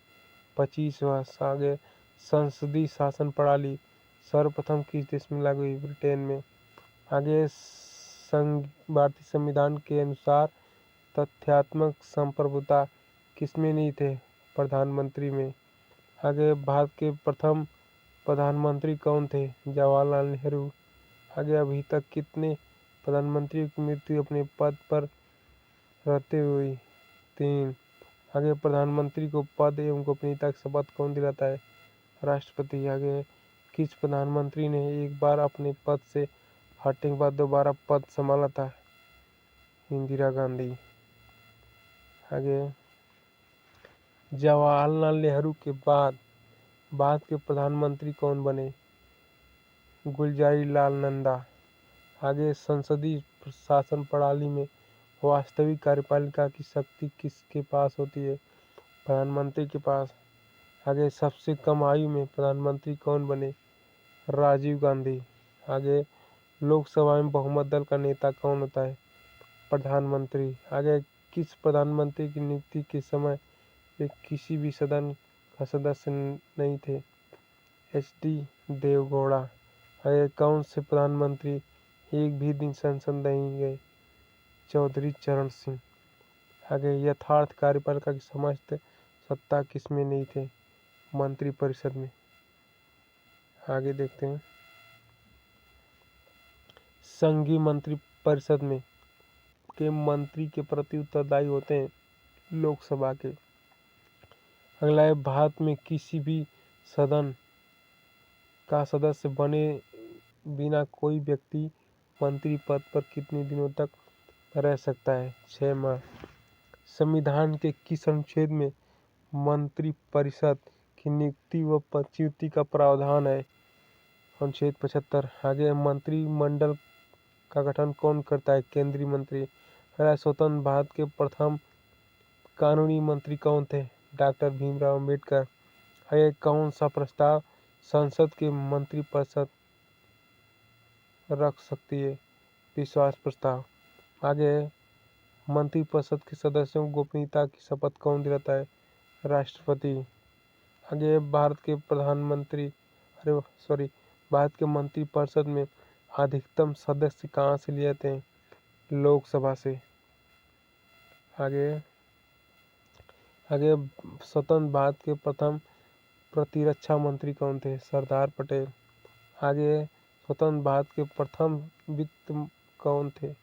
25 वर्ष। आगे संसदीय शासन प्रणाली सर्वप्रथम किस देश में लागू हुई? ब्रिटेन में। आगे भारतीय संविधान के अनुसार तथ्यात्मक संप्रभुता किसमें नहीं थे? प्रधानमंत्री में। आगे भारत के प्रथम प्रधानमंत्री कौन थे? जवाहरलाल नेहरू। आगे अभी तक कितने प्रधानमंत्रियों की मृत्यु अपने पद पर रहते हुए? 3। आगे प्रधानमंत्री को पद एवं गोपनीयता की शपथ कौन दिलाता है? राष्ट्रपति। आगे किस प्रधानमंत्री ने एक बार अपने पद से हटने के बाद दोबारा पद संभाला था? इंदिरा गांधी। आगे जवाहरलाल नेहरू के बाद भारत के प्रधानमंत्री कौन बने? गुलजारीलाल नंदा। आगे संसदीय शासन प्रणाली में वास्तविक कार्यपालिका की शक्ति किसके पास होती है? प्रधानमंत्री के पास। आगे सबसे कम आयु में प्रधानमंत्री कौन बने? राजीव गांधी। आगे लोकसभा में बहुमत दल का नेता कौन होता है? प्रधानमंत्री। आगे किस प्रधानमंत्री की नियुक्ति के समय वे किसी भी सदन का सदस्य नहीं थे? HD देवगौड़ा। आगे कौन से प्रधानमंत्री एक भी दिन संसद नहीं गए? चौधरी चरण सिंह। आगे यथार्थ कार्यपालिका की समस्त सत्ता किसमें नहीं थे? मंत्रिपरिषद में। आगे देखते हैं संघीय मंत्रिपरिषद में के मंत्री के प्रति उत्तरदायी होते हैं लोकसभा के। अगला है भारत में किसी भी सदन का सदस्य बने बिना कोई व्यक्ति मंत्री पद पर कितने दिनों तक रह सकता है? 6 माह। संविधान के किस अनुच्छेद में मंत्रिपरिषद की नियुक्ति व पदच्युति का प्रावधान है? अनुच्छेद 75। आगे मंत्रिमंडल का गठन कौन करता है? केंद्रीय मंत्री। स्वतंत्र भारत के प्रथम कानूनी मंत्री कौन थे? डॉक्टर भीमराव अम्बेडकर। आगे कौन सा प्रस्ताव संसद के मंत्रिपरिषद रख सकती है? विश्वास प्रस्ताव। आगे मंत्रिपरिषद के सदस्यों को गोपनीयता की शपथ कौन दिलाता है? राष्ट्रपति। आगे भारत के भारत के मंत्रिपरिषद में अधिकतम सदस्य कहाँ से लिए जाते हैं? लोकसभा से। आगे स्वतंत्र भारत के प्रथम प्रतिरक्षा मंत्री कौन थे? सरदार पटेल। आगे स्वतंत्र भारत के प्रथम वित्त कौन थे?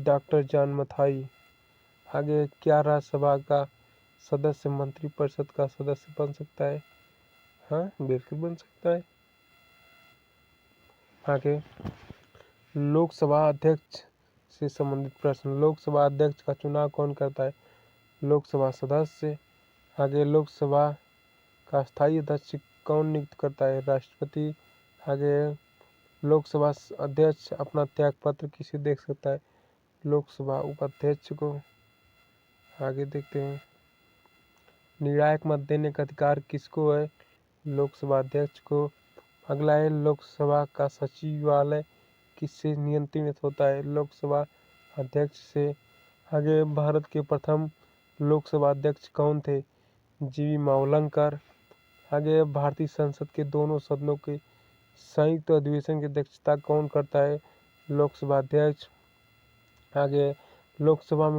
Doctor John Mathai. आगे क्या राज्यसभा का सदस्य मंत्रिपरिषद का सदस्य बन सकता है? हाँ, बिल्कुल बन सकता है। आगे लोकसभा अध्यक्ष से संबंधित प्रश्न। लोकसभा अध्यक्ष का चुनाव कौन करता है? लोकसभा सदस्य। आगे लोकसभा का स्थायी अध्यक्ष कौन नियुक्त करता है? राष्ट्रपति। आगे लोकसभा अध्यक्ष अपना त्यागपत्र किसे दे सकता है? लोकसभा उपाध्यक्ष को। आगे देखते हैं निर्णायक मत देने का अधिकार किसको है? लोकसभा अध्यक्ष को। अगला है लोकसभा का सचिवालय किससे नियंत्रित होता है? लोकसभा अध्यक्ष से। आगे भारत के प्रथम लोकसभा अध्यक्ष कौन थे? GV मावलंकर। आगे भारतीय संसद के दोनों सदनों के संयुक्त अधिवेशन की अध्यक्षता कौन करता है? लोकसभा अध्यक्ष। आगे लोकसभा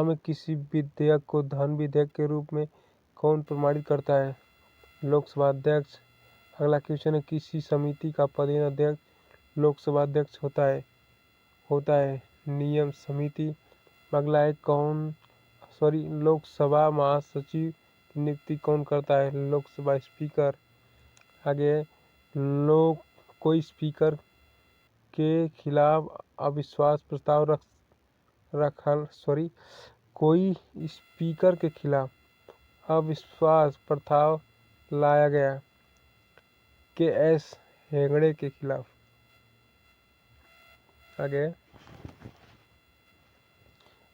में किसी विधेयक को धन विधेयक के रूप में कौन प्रमाणित करता है? लोकसभा अध्यक्ष। अगला क्वेश्चन है किसी समिति का पदेन अध्यक्ष लोकसभा अध्यक्ष होता है नियम समिति। अगला है लोकसभा महासचिव की नियुक्ति कौन करता है? लोकसभा स्पीकर। आगे कोई स्पीकर के खिलाफ अविश्वास प्रस्ताव कोई स्पीकर के खिलाफ अविश्वास प्रस्ताव लाया गया के.एस. हेगड़े के खिलाफ। आगे,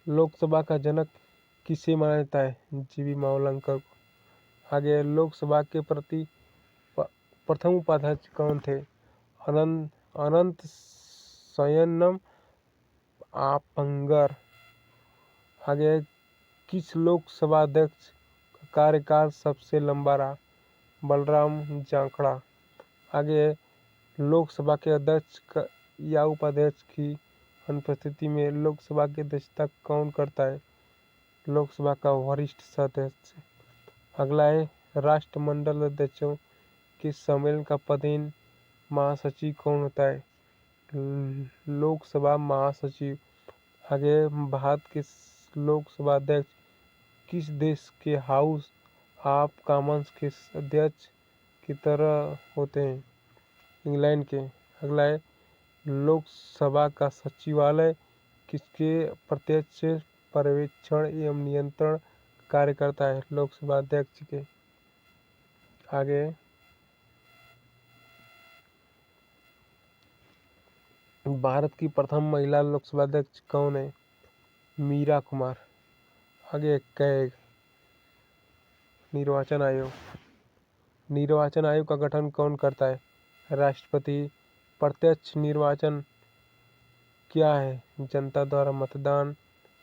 लोकसभा का जनक किसे माना जाता है? जीवी मावलंकर को। आगे, लोकसभा के प्रथम उपाध्यक्ष कौन थे? अनंत शयनम आपंगर। आगे, किस लोकसभा अध्यक्ष का कार्यकाल सबसे लंबा रहा? बलराम जाखड़ा। आगे, लोकसभा के अध्यक्ष या उपाध्यक्ष की अनुपस्थिति में लोकसभा की अध्यक्षता कौन करता है? लोकसभा का वरिष्ठ सदस्य। अगला है, राष्ट्रमंडल अध्यक्षों के सम्मेलन का पदेन महासचिव कौन होता है? लोकसभा महासचिव। आगे, भारत के लोकसभा अध्यक्ष किस देश के हाउस ऑफ कॉमन्स के अध्यक्ष की तरह होते हैं? इंग्लैंड के। अगला है, लोकसभा का सचिवालय किसके प्रत्यक्ष पर्यवेक्षण एवं नियंत्रण कार्य करता है? लोकसभा अध्यक्ष के। आगे, भारत की प्रथम महिला लोकसभा अध्यक्ष कौन है? मीरा कुमार। आगे, कैग। निर्वाचन आयोग। निर्वाचन आयोग का गठन कौन करता है? राष्ट्रपति। प्रत्यक्ष निर्वाचन क्या है? जनता द्वारा मतदान।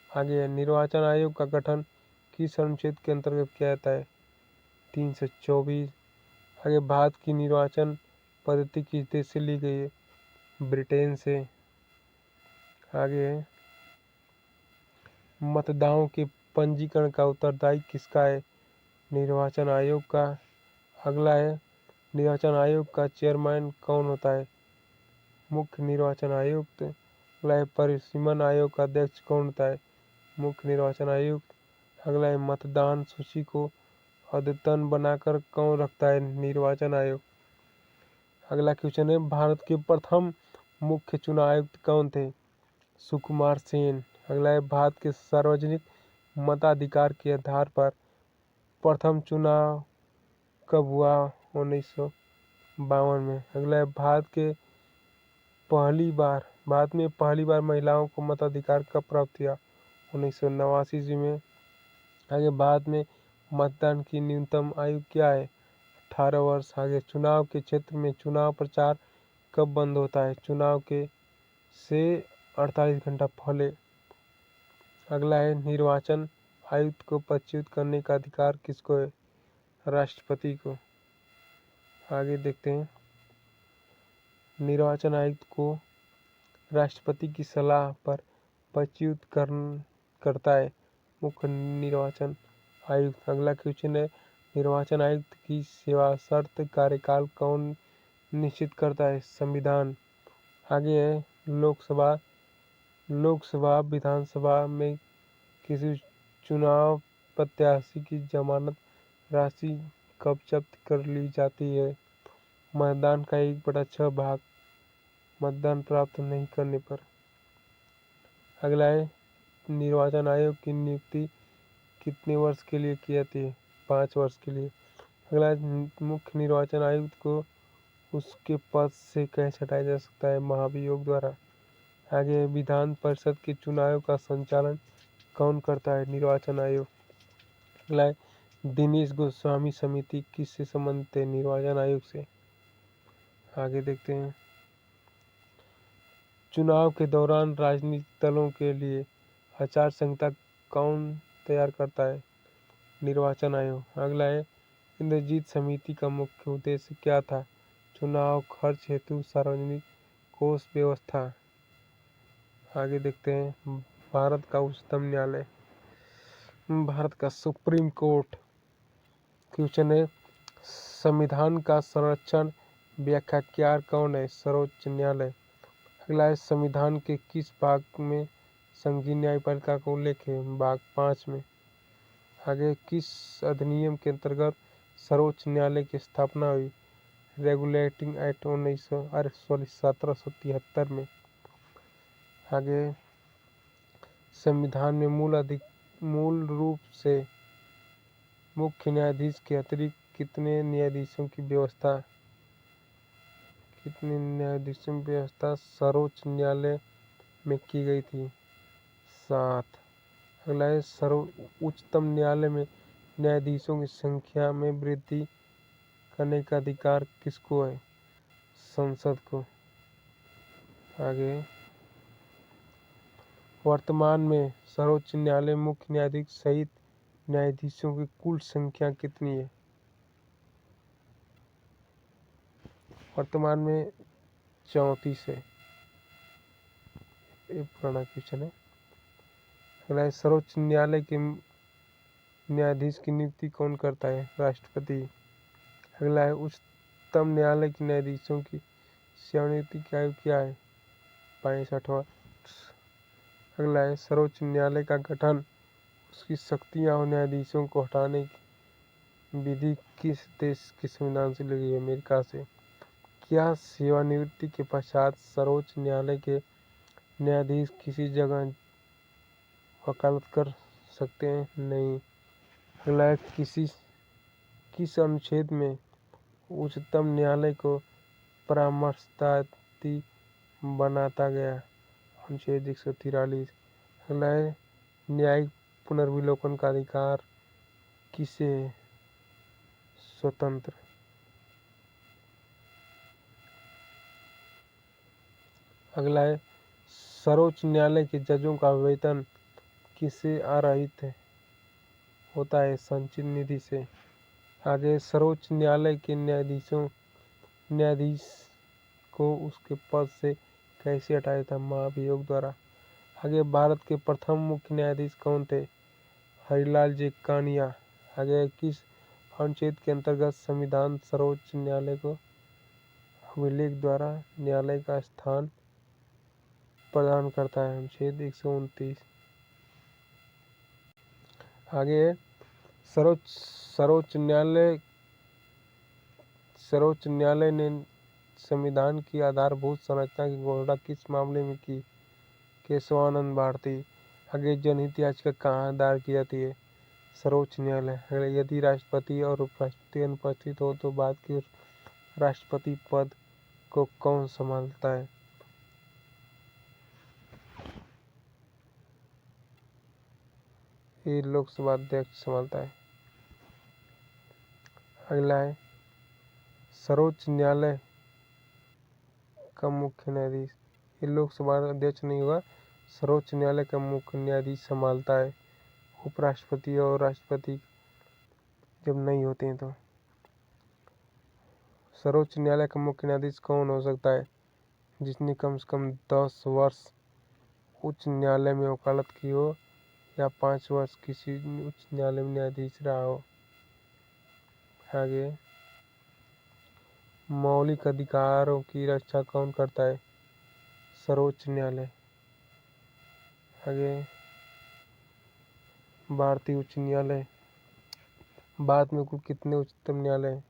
आगे, निर्वाचन आयोग का गठन किस अनुच्छेद के अंतर्गत किया जाता है? 324। आगे, भारत की निर्वाचन पद्धति किस देश से ली गई है? ब्रिटेन से। आगे, मतदाताओं के पंजीकरण का उत्तरदायी किसका है? निर्वाचन आयोग का। अगला है, निर्वाचन आयोग का चेयरमैन कौन होता है? मुख्य निर्वाचन आयुक्त। अगला है, परिसीमन आयोग का अध्यक्ष कौन होता है? मुख्य निर्वाचन आयुक्त। अगला है, मतदान सूची को अद्यतन बनाकर कौन रखता है? निर्वाचन आयोग। अगला क्वेश्चन है, भारत के प्रथम मुख्य चुनाव आयुक्त कौन थे? सुकुमार सेन। अगला है, भारत के सार्वजनिक मताधिकार के आधार पर प्रथम चुनाव कब हुआ? 1952 में। अगला है, भारत में पहली बार महिलाओं को मताधिकार कब प्राप्त हुआ? 1989 ईस्वी में। आगे, भारत में मतदान की न्यूनतम आयु क्या है? 18 वर्ष। आगे, चुनाव के क्षेत्र में चुनाव प्रचार कब बंद होता है? चुनाव के से 48 घंटा पहले। अगला है, निर्वाचन आयुक्त को पदच्युत करने का अधिकार किसको है? राष्ट्रपति को। आगे देखते हैं, निर्वाचन आयुक्त को राष्ट्रपति की सलाह पर पदच्युत करता है मुख्य निर्वाचन आयुक्त। अगला क्वेश्चन है, निर्वाचन आयुक्त की सेवा शर्त कार्यकाल कौन निश्चित करता है? संविधान। आगे है, लोकसभा विधानसभा में किसी चुनाव प्रत्याशी की जमानत राशि कब जब्त कर ली जाती है? मतदान का 1/6 भाग मतदान प्राप्त नहीं करने पर। अगला है, निर्वाचन आयोग की नियुक्ति कितने वर्ष के लिए की जाती है? 5 वर्ष के लिए। अगला है, मुख्य निर्वाचन आयुक्त को उसके पद से कैसे हटाया जा सकता है? महाभियोग द्वारा। आगे, विधान परिषद के चुनाव का संचालन कौन करता है? निर्वाचन आयोग। अगला है, दिनेश गोस्वामी समिति किससे संबंधित है? निर्वाचन आयोग से। आगे देखते हैं, चुनाव के दौरान राजनीतिक दलों के लिए आचार संहिता कौन तैयार करता है? निर्वाचन आयोग। अगला है, इंद्रजीत समिति का मुख्य उद्देश्य क्या था? चुनाव खर्च हेतु सार्वजनिक कोष व्यवस्था। आगे देखते हैं, भारत का उच्चतम न्यायालय। भारत का सुप्रीम कोर्ट। क्वेश्चन है, संविधान का संरक्षण व्याख्याकार कौन है? सर्वोच्च न्यायालय। अगला है, संविधान के किस भाग में संघीय न्यायपालिका का उल्लेख है? भाग 5 में। आगे, किस अधिनियम के अंतर्गत सर्वोच्च न्यायालय की स्थापना हुई? रेगुलेटिंग एक्ट 1773 में। आगे, संविधान में मूल रूप से मुख्य न्यायाधीश के अतिरिक्त कितने न्यायाधीशों की व्यवस्था सर्वोच्च न्यायालय में की गई थी? 7। अगला है उच्चतम न्यायालय में न्यायाधीशों की संख्या में वृद्धि करने का अधिकार किसको है? संसद को। आगे, वर्तमान में सर्वोच्च न्यायालय मुख्य न्यायाधीश सहित न्यायाधीशों की कुल संख्या कितनी है? वर्तमान में 34 है। ये पुराना क्वेश्चन है। अगला है सर्वोच्च न्यायालय के न्यायाधीश की नियुक्ति कौन करता है? राष्ट्रपति। अगला है उच्चतम न्यायालय के न्यायाधीशों की सेवानिवृत्ति की आयु क्या है? 65 वर्ष। अगला है सर्वोच्च न्यायालय का गठन, उसकी शक्तियां और न्यायाधीशों को हटाने की विधि किस देश के संविधान से ली गई है? अमेरिका से। क्या सेवानिवृत्ति के पश्चात सर्वोच्च न्यायालय के न्यायाधीश किसी जगह वकालत कर सकते हैं? नहीं। अगला है किस अनुच्छेद में उच्चतम न्यायालय को परामर्शदाता बनाता गया? अनुच्छेद 143। अगला है न्यायिक पुनर्विलोकन का अधिकार किसे है? स्वतंत्र। अगला है सर्वोच्च न्यायालय के जजों का वेतन किससे आरहित होता है? संचित निधि से। आगे, सर्वोच्च न्यायालय के न्यायाधीश को उसके पद से कैसे हटाया था? महाभियोग द्वारा। आगे, भारत के प्रथम मुख्य न्यायाधीश कौन थे? हरिलाल जे कानिया। आगे, किस अनुच्छेद के अंतर्गत संविधान सर्वोच्च न्यायालय को अभिलेख द्वारा न्यायालय का स्थान प्रदान करता है? अनुच्छेद 129। आगे, सर्वोच्च न्यायालय ने संविधान की आधारभूत संरचना की घोषणा किस मामले में की? केशवानंद भारती। आगे, जनहित याचिका कहाँ दायर की जाती है? सर्वोच्च न्यायालय। अगर यदि राष्ट्रपति और उपराष्ट्रपति अनुपस्थित हो तो बाद की राष्ट्रपति पद को कौन संभालता है? ये लोकसभा अध्यक्ष संभालता है। अगला है सर्वोच्च न्यायालय का मुख्य न्यायाधीश। ये लोकसभा अध्यक्ष नहीं होगा, सर्वोच्च न्यायालय का मुख्य न्यायाधीश संभालता है। उपराष्ट्रपति और राष्ट्रपति जब नहीं होते हैं तो। सर्वोच्च न्यायालय का मुख्य न्यायाधीश कौन हो सकता है? जिसने कम से कम 10 वर्ष उच्च न्यायालय में वकालत की हो या 5 वर्ष किसी उच्च न्यायालय में न्यायाधीश रहा हो। आगे, मौलिक अधिकारों की रक्षा कौन करता है? सर्वोच्च न्यायालय। आगे, भारतीय उच्च न्यायालय। भारत में कुल कितने उच्चतम न्यायालय हैं?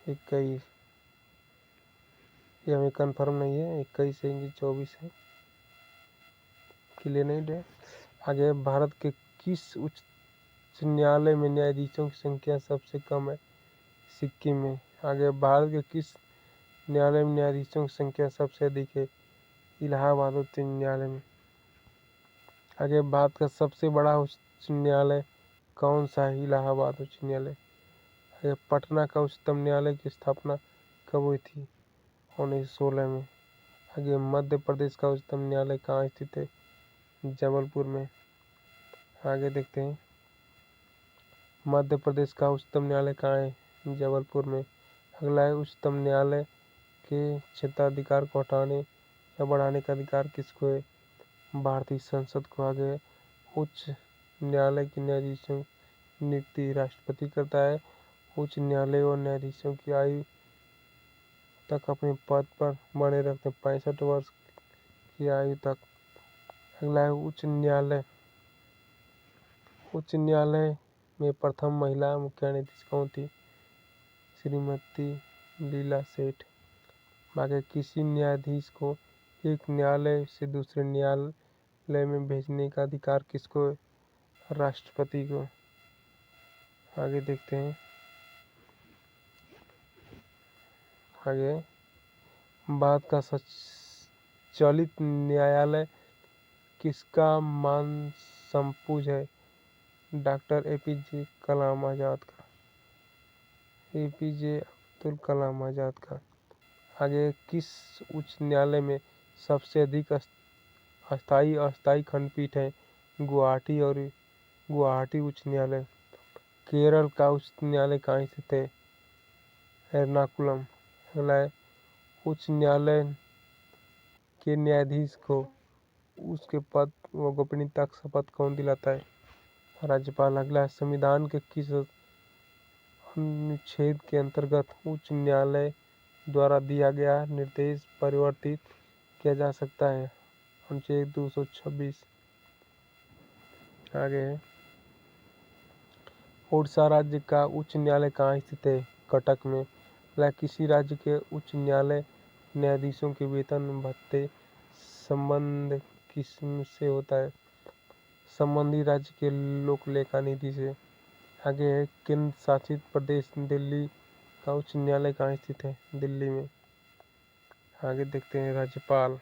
21। ये हमें कंफर्म नहीं है, 21 है कि 24 है, क्लियर नहीं है। आगे, भारत के किस उच्च न्यायालय में न्यायाधीशों की संख्या सबसे कम है? सिक्किम में। आगे, भारत के किस न्यायालय में न्यायाधीशों की संख्या सबसे अधिक है? इलाहाबाद उच्च न्यायालय में। आगे, भारत का सबसे बड़ा उच्च न्यायालय कौन सा है? इलाहाबाद उच्च न्यायालय। आगे, पटना का उच्चतम न्यायालय की स्थापना कब हुई थी? 1916 में। आगे, मध्य प्रदेश का उच्चतम न्यायालय कहाँ स्थित है? जबलपुर में। आगे देखते हैं, मध्य प्रदेश का उच्चतम न्यायालय कहाँ है? जबलपुर में। अगला है उच्चतम न्यायालय के क्षेत्राधिकार को हटाने या बढ़ाने का अधिकार किसको है? भारतीय संसद को। आगे, उच्च न्यायालय के न्यायाधीशों की नियुक्ति राष्ट्रपति करता है। उच्च न्यायालय और न्यायाधीशों की आयु तक अपने पद पर बने रखते 65 वर्ष की आयु तक। अगला है उच्च न्यायालय में प्रथम महिला मुख्य न्यायाधीश कौन थी? श्रीमती लीला सेठ। आगे, किसी न्यायाधीश को एक न्यायालय से दूसरे न्यायालय में भेजने का अधिकार किसको है? राष्ट्रपति को। आगे देखते हैं। आगे भारत का संचालित न्यायालय किसका मान संपूज है? डॉक्टर एपीजे कलाम आज़ाद का। एपीजे अब्दुल कलाम आज़ाद का। आगे किस उच्च न्यायालय में सबसे अधिक अस्थाई अस्थायी खंडपीठ है? गुवाहाटी और गुवाहाटी उच्च न्यायालय। केरल का उच्च न्यायालय कहाँ स्थित है? एर्नाकुलम। अगला उच्च न्यायालय के न्यायाधीश को उसके पद व गोपनीयता का शपथ कौन दिलाता है? राज्यपाल। अगला संविधान के किस अनुच्छेद के अंतर्गत उच्च न्यायालय द्वारा दिया गया निर्देश परिवर्तित किया जा सकता है? अनुच्छेद 226। आगे है उड़ीसा राज्य का उच्च न्यायालय कहाँ स्थित है? कटक में। किसी राज्य के उच्च न्यायालय न्यायाधीशों के वेतन भत्ते संबंध किससे होता है? संबंधी राज्य के लोक लेखा निधि से। आगे है केंद्र शासित प्रदेश दिल्ली का उच्च न्यायालय कहाँ स्थित है? दिल्ली में। आगे देखते हैं राज्यपाल।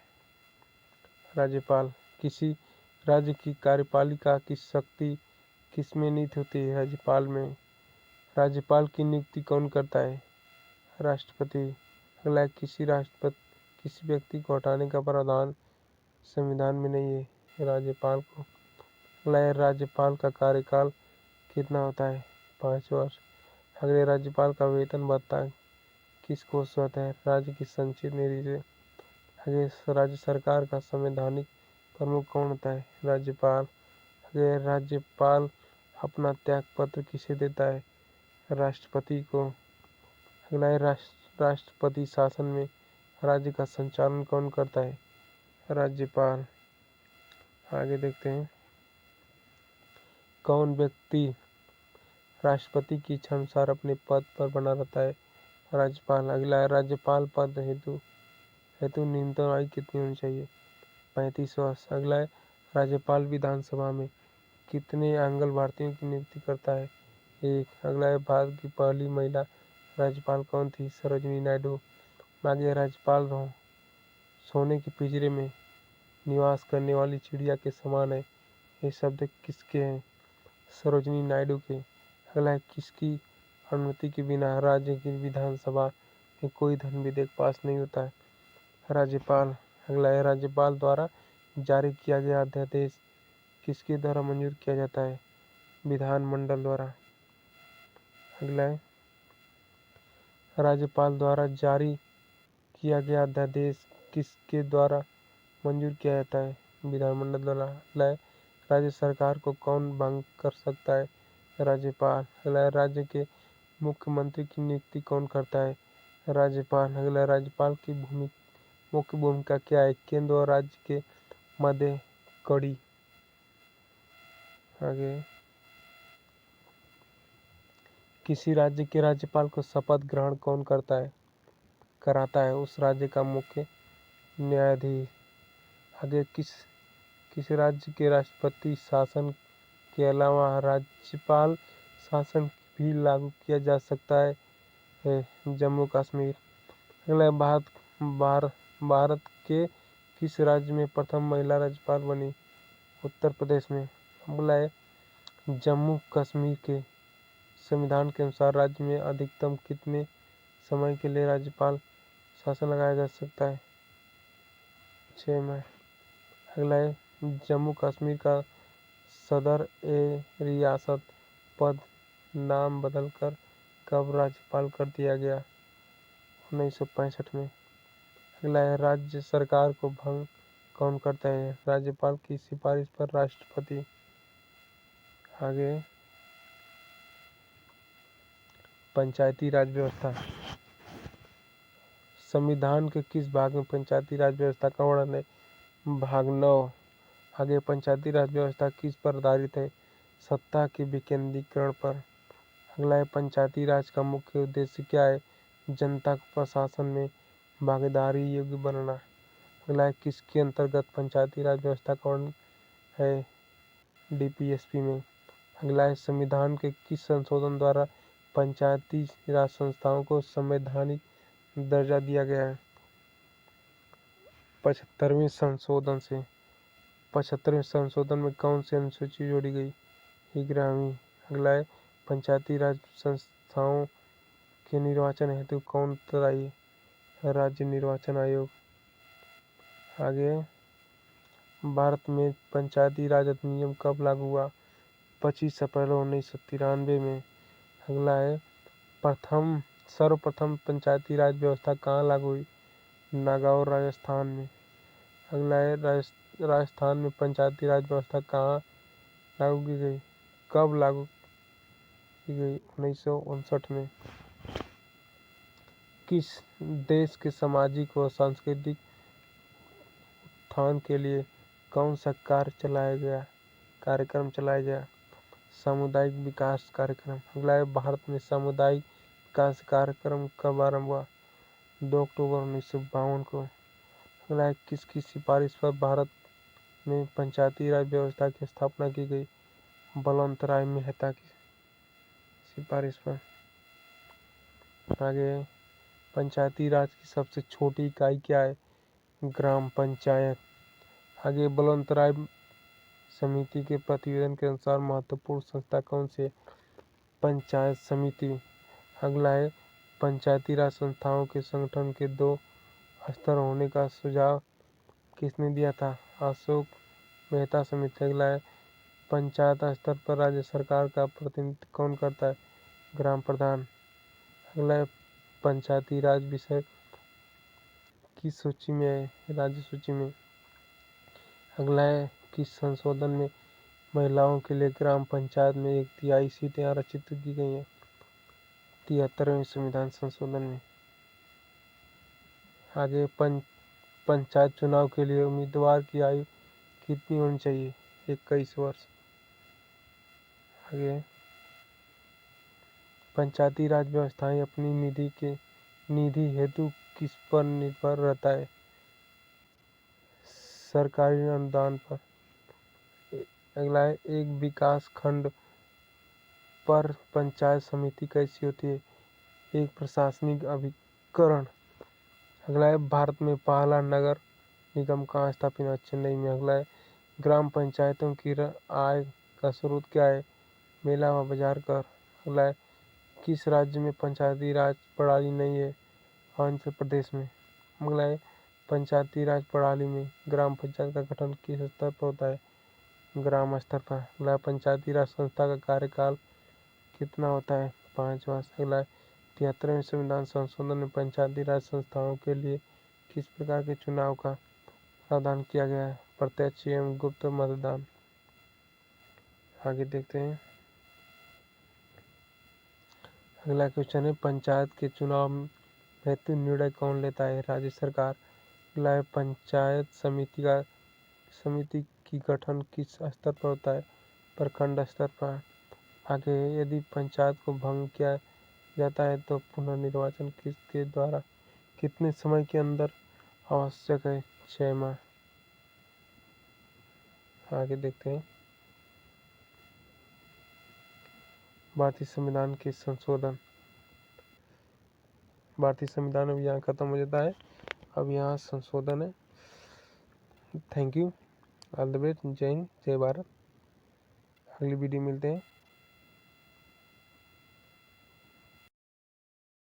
राज्यपाल किसी राज्य की कार्यपालिका की शक्ति किसमें निहित होती है? राज्यपाल में। राज्यपाल की नियुक्ति कौन करता है? राष्ट्रपति। अगला किसी व्यक्ति को हटाने का प्रावधान संविधान में नहीं है, राज्यपाल को। अगला राज्यपाल का कार्यकाल कितना होता है? 5 वर्ष। अगले राज्यपाल का वेतन भत्ता किस कोष से होता है? राज्य की संचित निधि से। आगे राज्य सरकार का संवैधानिक प्रमुख कौन होता है? राज्यपाल। आगे राज्यपाल अपना त्याग पत्र किसे देता है? राष्ट्रपति को। अगला राष्ट्रपति शासन में राज्य का संचालन कौन करता है? राज्यपाल। आगे देखते हैं कौन व्यक्ति राष्ट्रपति की इच्छा अनुसार अपने पद पर बना रहता है? राज्यपाल। अगला राज्यपाल पद हेतु न्यूनतम आयु कितनी होनी चाहिए? 35 वर्ष। अगला राज्यपाल विधानसभा में कितने आंगल भारतीयों की नियुक्ति करता है? 1। अगला भारत की पहली महिला राज्यपाल कौन थी? सरोजिनी नायडू। आगे राज्यपाल सोने के पिंजरे में निवास करने वाली चिड़िया के समान है, ये शब्द किसके हैं? सरोजिनी नायडू के। अगला किसकी अनुमति के बिना राज्य की विधानसभा में कोई धन विधेयक पास नहीं होता है? राज्यपाल। अगला राज्यपाल द्वारा जारी किया गया अध्यादेश किसके द्वारा मंजूर किया जाता है? विधानमंडल द्वारा। अगला राज्यपाल द्वारा जारी किया गया अध्यादेश किसके द्वारा मंजूर किया जाता है? विधानमंडल द्वारा। अगला राज्य सरकार को कौन भंग कर सकता है? राज्यपाल। अगला राज्य के मुख्यमंत्री की नियुक्ति कौन करता है? राज्यपाल। अगला राज्यपाल की मुख्य भूमिका क्या है? केंद्र और राज्य के मध्य कड़ी। आगे किसी राज्य के राज्यपाल को शपथ ग्रहण कौन कराता है? उस राज्य का मुख्य न्यायाधीश। आगे किस राज्य के राष्ट्रपति शासन के अलावा राज्यपाल शासन भी लागू किया जा सकता है? जम्मू कश्मीर। अगला भारत के किस राज्य में प्रथम महिला राज्यपाल बनी? उत्तर प्रदेश में। अगला जम्मू कश्मीर के संविधान के अनुसार राज्य में अधिकतम कितने समय के लिए राज्यपाल शासन लगाया जा सकता है? 6 माह। अगला जम्मू कश्मीर का सदर रियासत पद नाम बदलकर कब राज्यपाल कर दिया गया? 1965 में। अगला राज्य सरकार को भंग कौन करता है? राज्यपाल की सिफारिश पर राष्ट्रपति। आगे पंचायती राज व्यवस्था। संविधान के किस भाग में पंचायती राज व्यवस्था का वर्णन है? भाग 9। आगे पंचायती राज व्यवस्था किस पर आधारित है? सत्ता के विकेंद्रीकरण पर। अगला पंचायती राज का मुख्य उद्देश्य क्या है? जनता को प्रशासन में भागीदारी योग्य बनाना। अगला किसके अंतर्गत पंचायती राज व्यवस्था का वर्णन है? डीपीएसपी में। अगला है, संविधान के किस संशोधन द्वारा पंचायती राज संस्थाओं को संवैधानिक दर्जा दिया गया है? 75वें संशोधन से। 75वें संशोधन में कौन सी अनुसूची जोड़ी गई? 11वीं। अगला है, पंचायती राज संस्थाओं के निर्वाचन हेतु कौन उत्तरदायी है? राज्य निर्वाचन आयोग। आगे, भारत में पंचायती राज अधिनियम कब लागू हुआ? 25 अप्रैल 1993 में। अगला है, सर्वप्रथम पंचायती राज व्यवस्था कहाँ लागू हुई? नागौर, राजस्थान में। अगला है, राजस्थान में पंचायती राज व्यवस्था कहाँ लागू की गई? कब लागू की गई? 1959 में। किस देश के सामाजिक व सांस्कृतिक उत्थान के लिए कौन सा कार्यक्रम चलाया गया? सामुदायिक विकास कार्यक्रम। अगला है, भारत में सामुदायिक विकास कार्यक्रम कब आरंभ हुआ? 2 अक्टूबर 1952 को। अगला है, किसकी सिफारिश पर भारत में पंचायती राज व्यवस्था की स्थापना की गई? बलवंत राय मेहता की सिफारिश पर। आगे, पंचायती राज की सबसे छोटी इकाई क्या है? ग्राम पंचायत। आगे, बलवंत राय समिति के प्रतिवेदन के अनुसार महत्वपूर्ण संस्था कौन सी है? पंचायत समिति। अगला है, पंचायती राज संस्थाओं के संगठन के 2 स्तर होने का सुझाव किसने दिया था? अशोक मेहता समिति। अगला है, पंचायत स्तर पर राज्य सरकार का प्रतिनिधित्व कौन करता है? ग्राम प्रधान। अगला है, पंचायती राज विषय किस सूची में है? राज्य सूची में। अगला है, किस संशोधन में महिलाओं के लिए ग्राम पंचायत में 1/3 सीटें आरक्षित की गई हैं? 73वें संविधान संशोधन में। आगे, पंचायत चुनाव के लिए उम्मीदवार की आयु कितनी होनी चाहिए? 21 वर्ष। आगे, पंचायती राज व्यवस्थाएं अपनी निधि हेतु किस पर निर्भर रहता है? सरकारी अनुदान पर। अगला है, एक विकास खंड पर पंचायत समिति कैसी होती है? एक प्रशासनिक अभिकरण। अगला है, भारत में पहला नगर निगम कहाँ स्थापित हुआ? चेन्नई में। अगला है, ग्राम पंचायतों की आय का स्रोत क्या है? मेला व बाजार कर। अगला है, किस राज्य में पंचायती राज प्रणाली नहीं है? आंध्र प्रदेश में। अगला है, पंचायती राज प्रणाली में ग्राम पंचायत का गठन किस स्तर पर होता है? ग्राम स्तर पर। अगला है, पंचायती राज संस्था का कार्यकाल कितना होता है? 5 वर्ष। अगला है, 73वें संविधान संशोधन में पंचायती राज संस्थाओं के लिए किस प्रकार के चुनाव का प्रावधान किया गया है? प्रत्यक्ष एवं गुप्त मतदान। आगे देखते हैं। अगला क्वेश्चन है, पंचायत के चुनाव हेतु निर्णय कौन लेता है? राज्य सरकार। अगला है, पंचायत समिति की गठन किस स्तर पर होता है? प्रखंड स्तर पर। आगे, यदि पंचायत को भंग किया जाता है तो पुनर्निर्वाचन किसके द्वारा कितने समय के अंदर आवश्यक है? 6 माह। आगे देखते हैं। भारतीय संविधान के संशोधन। भारतीय संविधान अब यहाँ खत्म हो जाता है, अब यहाँ संशोधन है। Thank you, all the best, जय हिंद, जय भारत। अगली वीडियो मिलते हैं।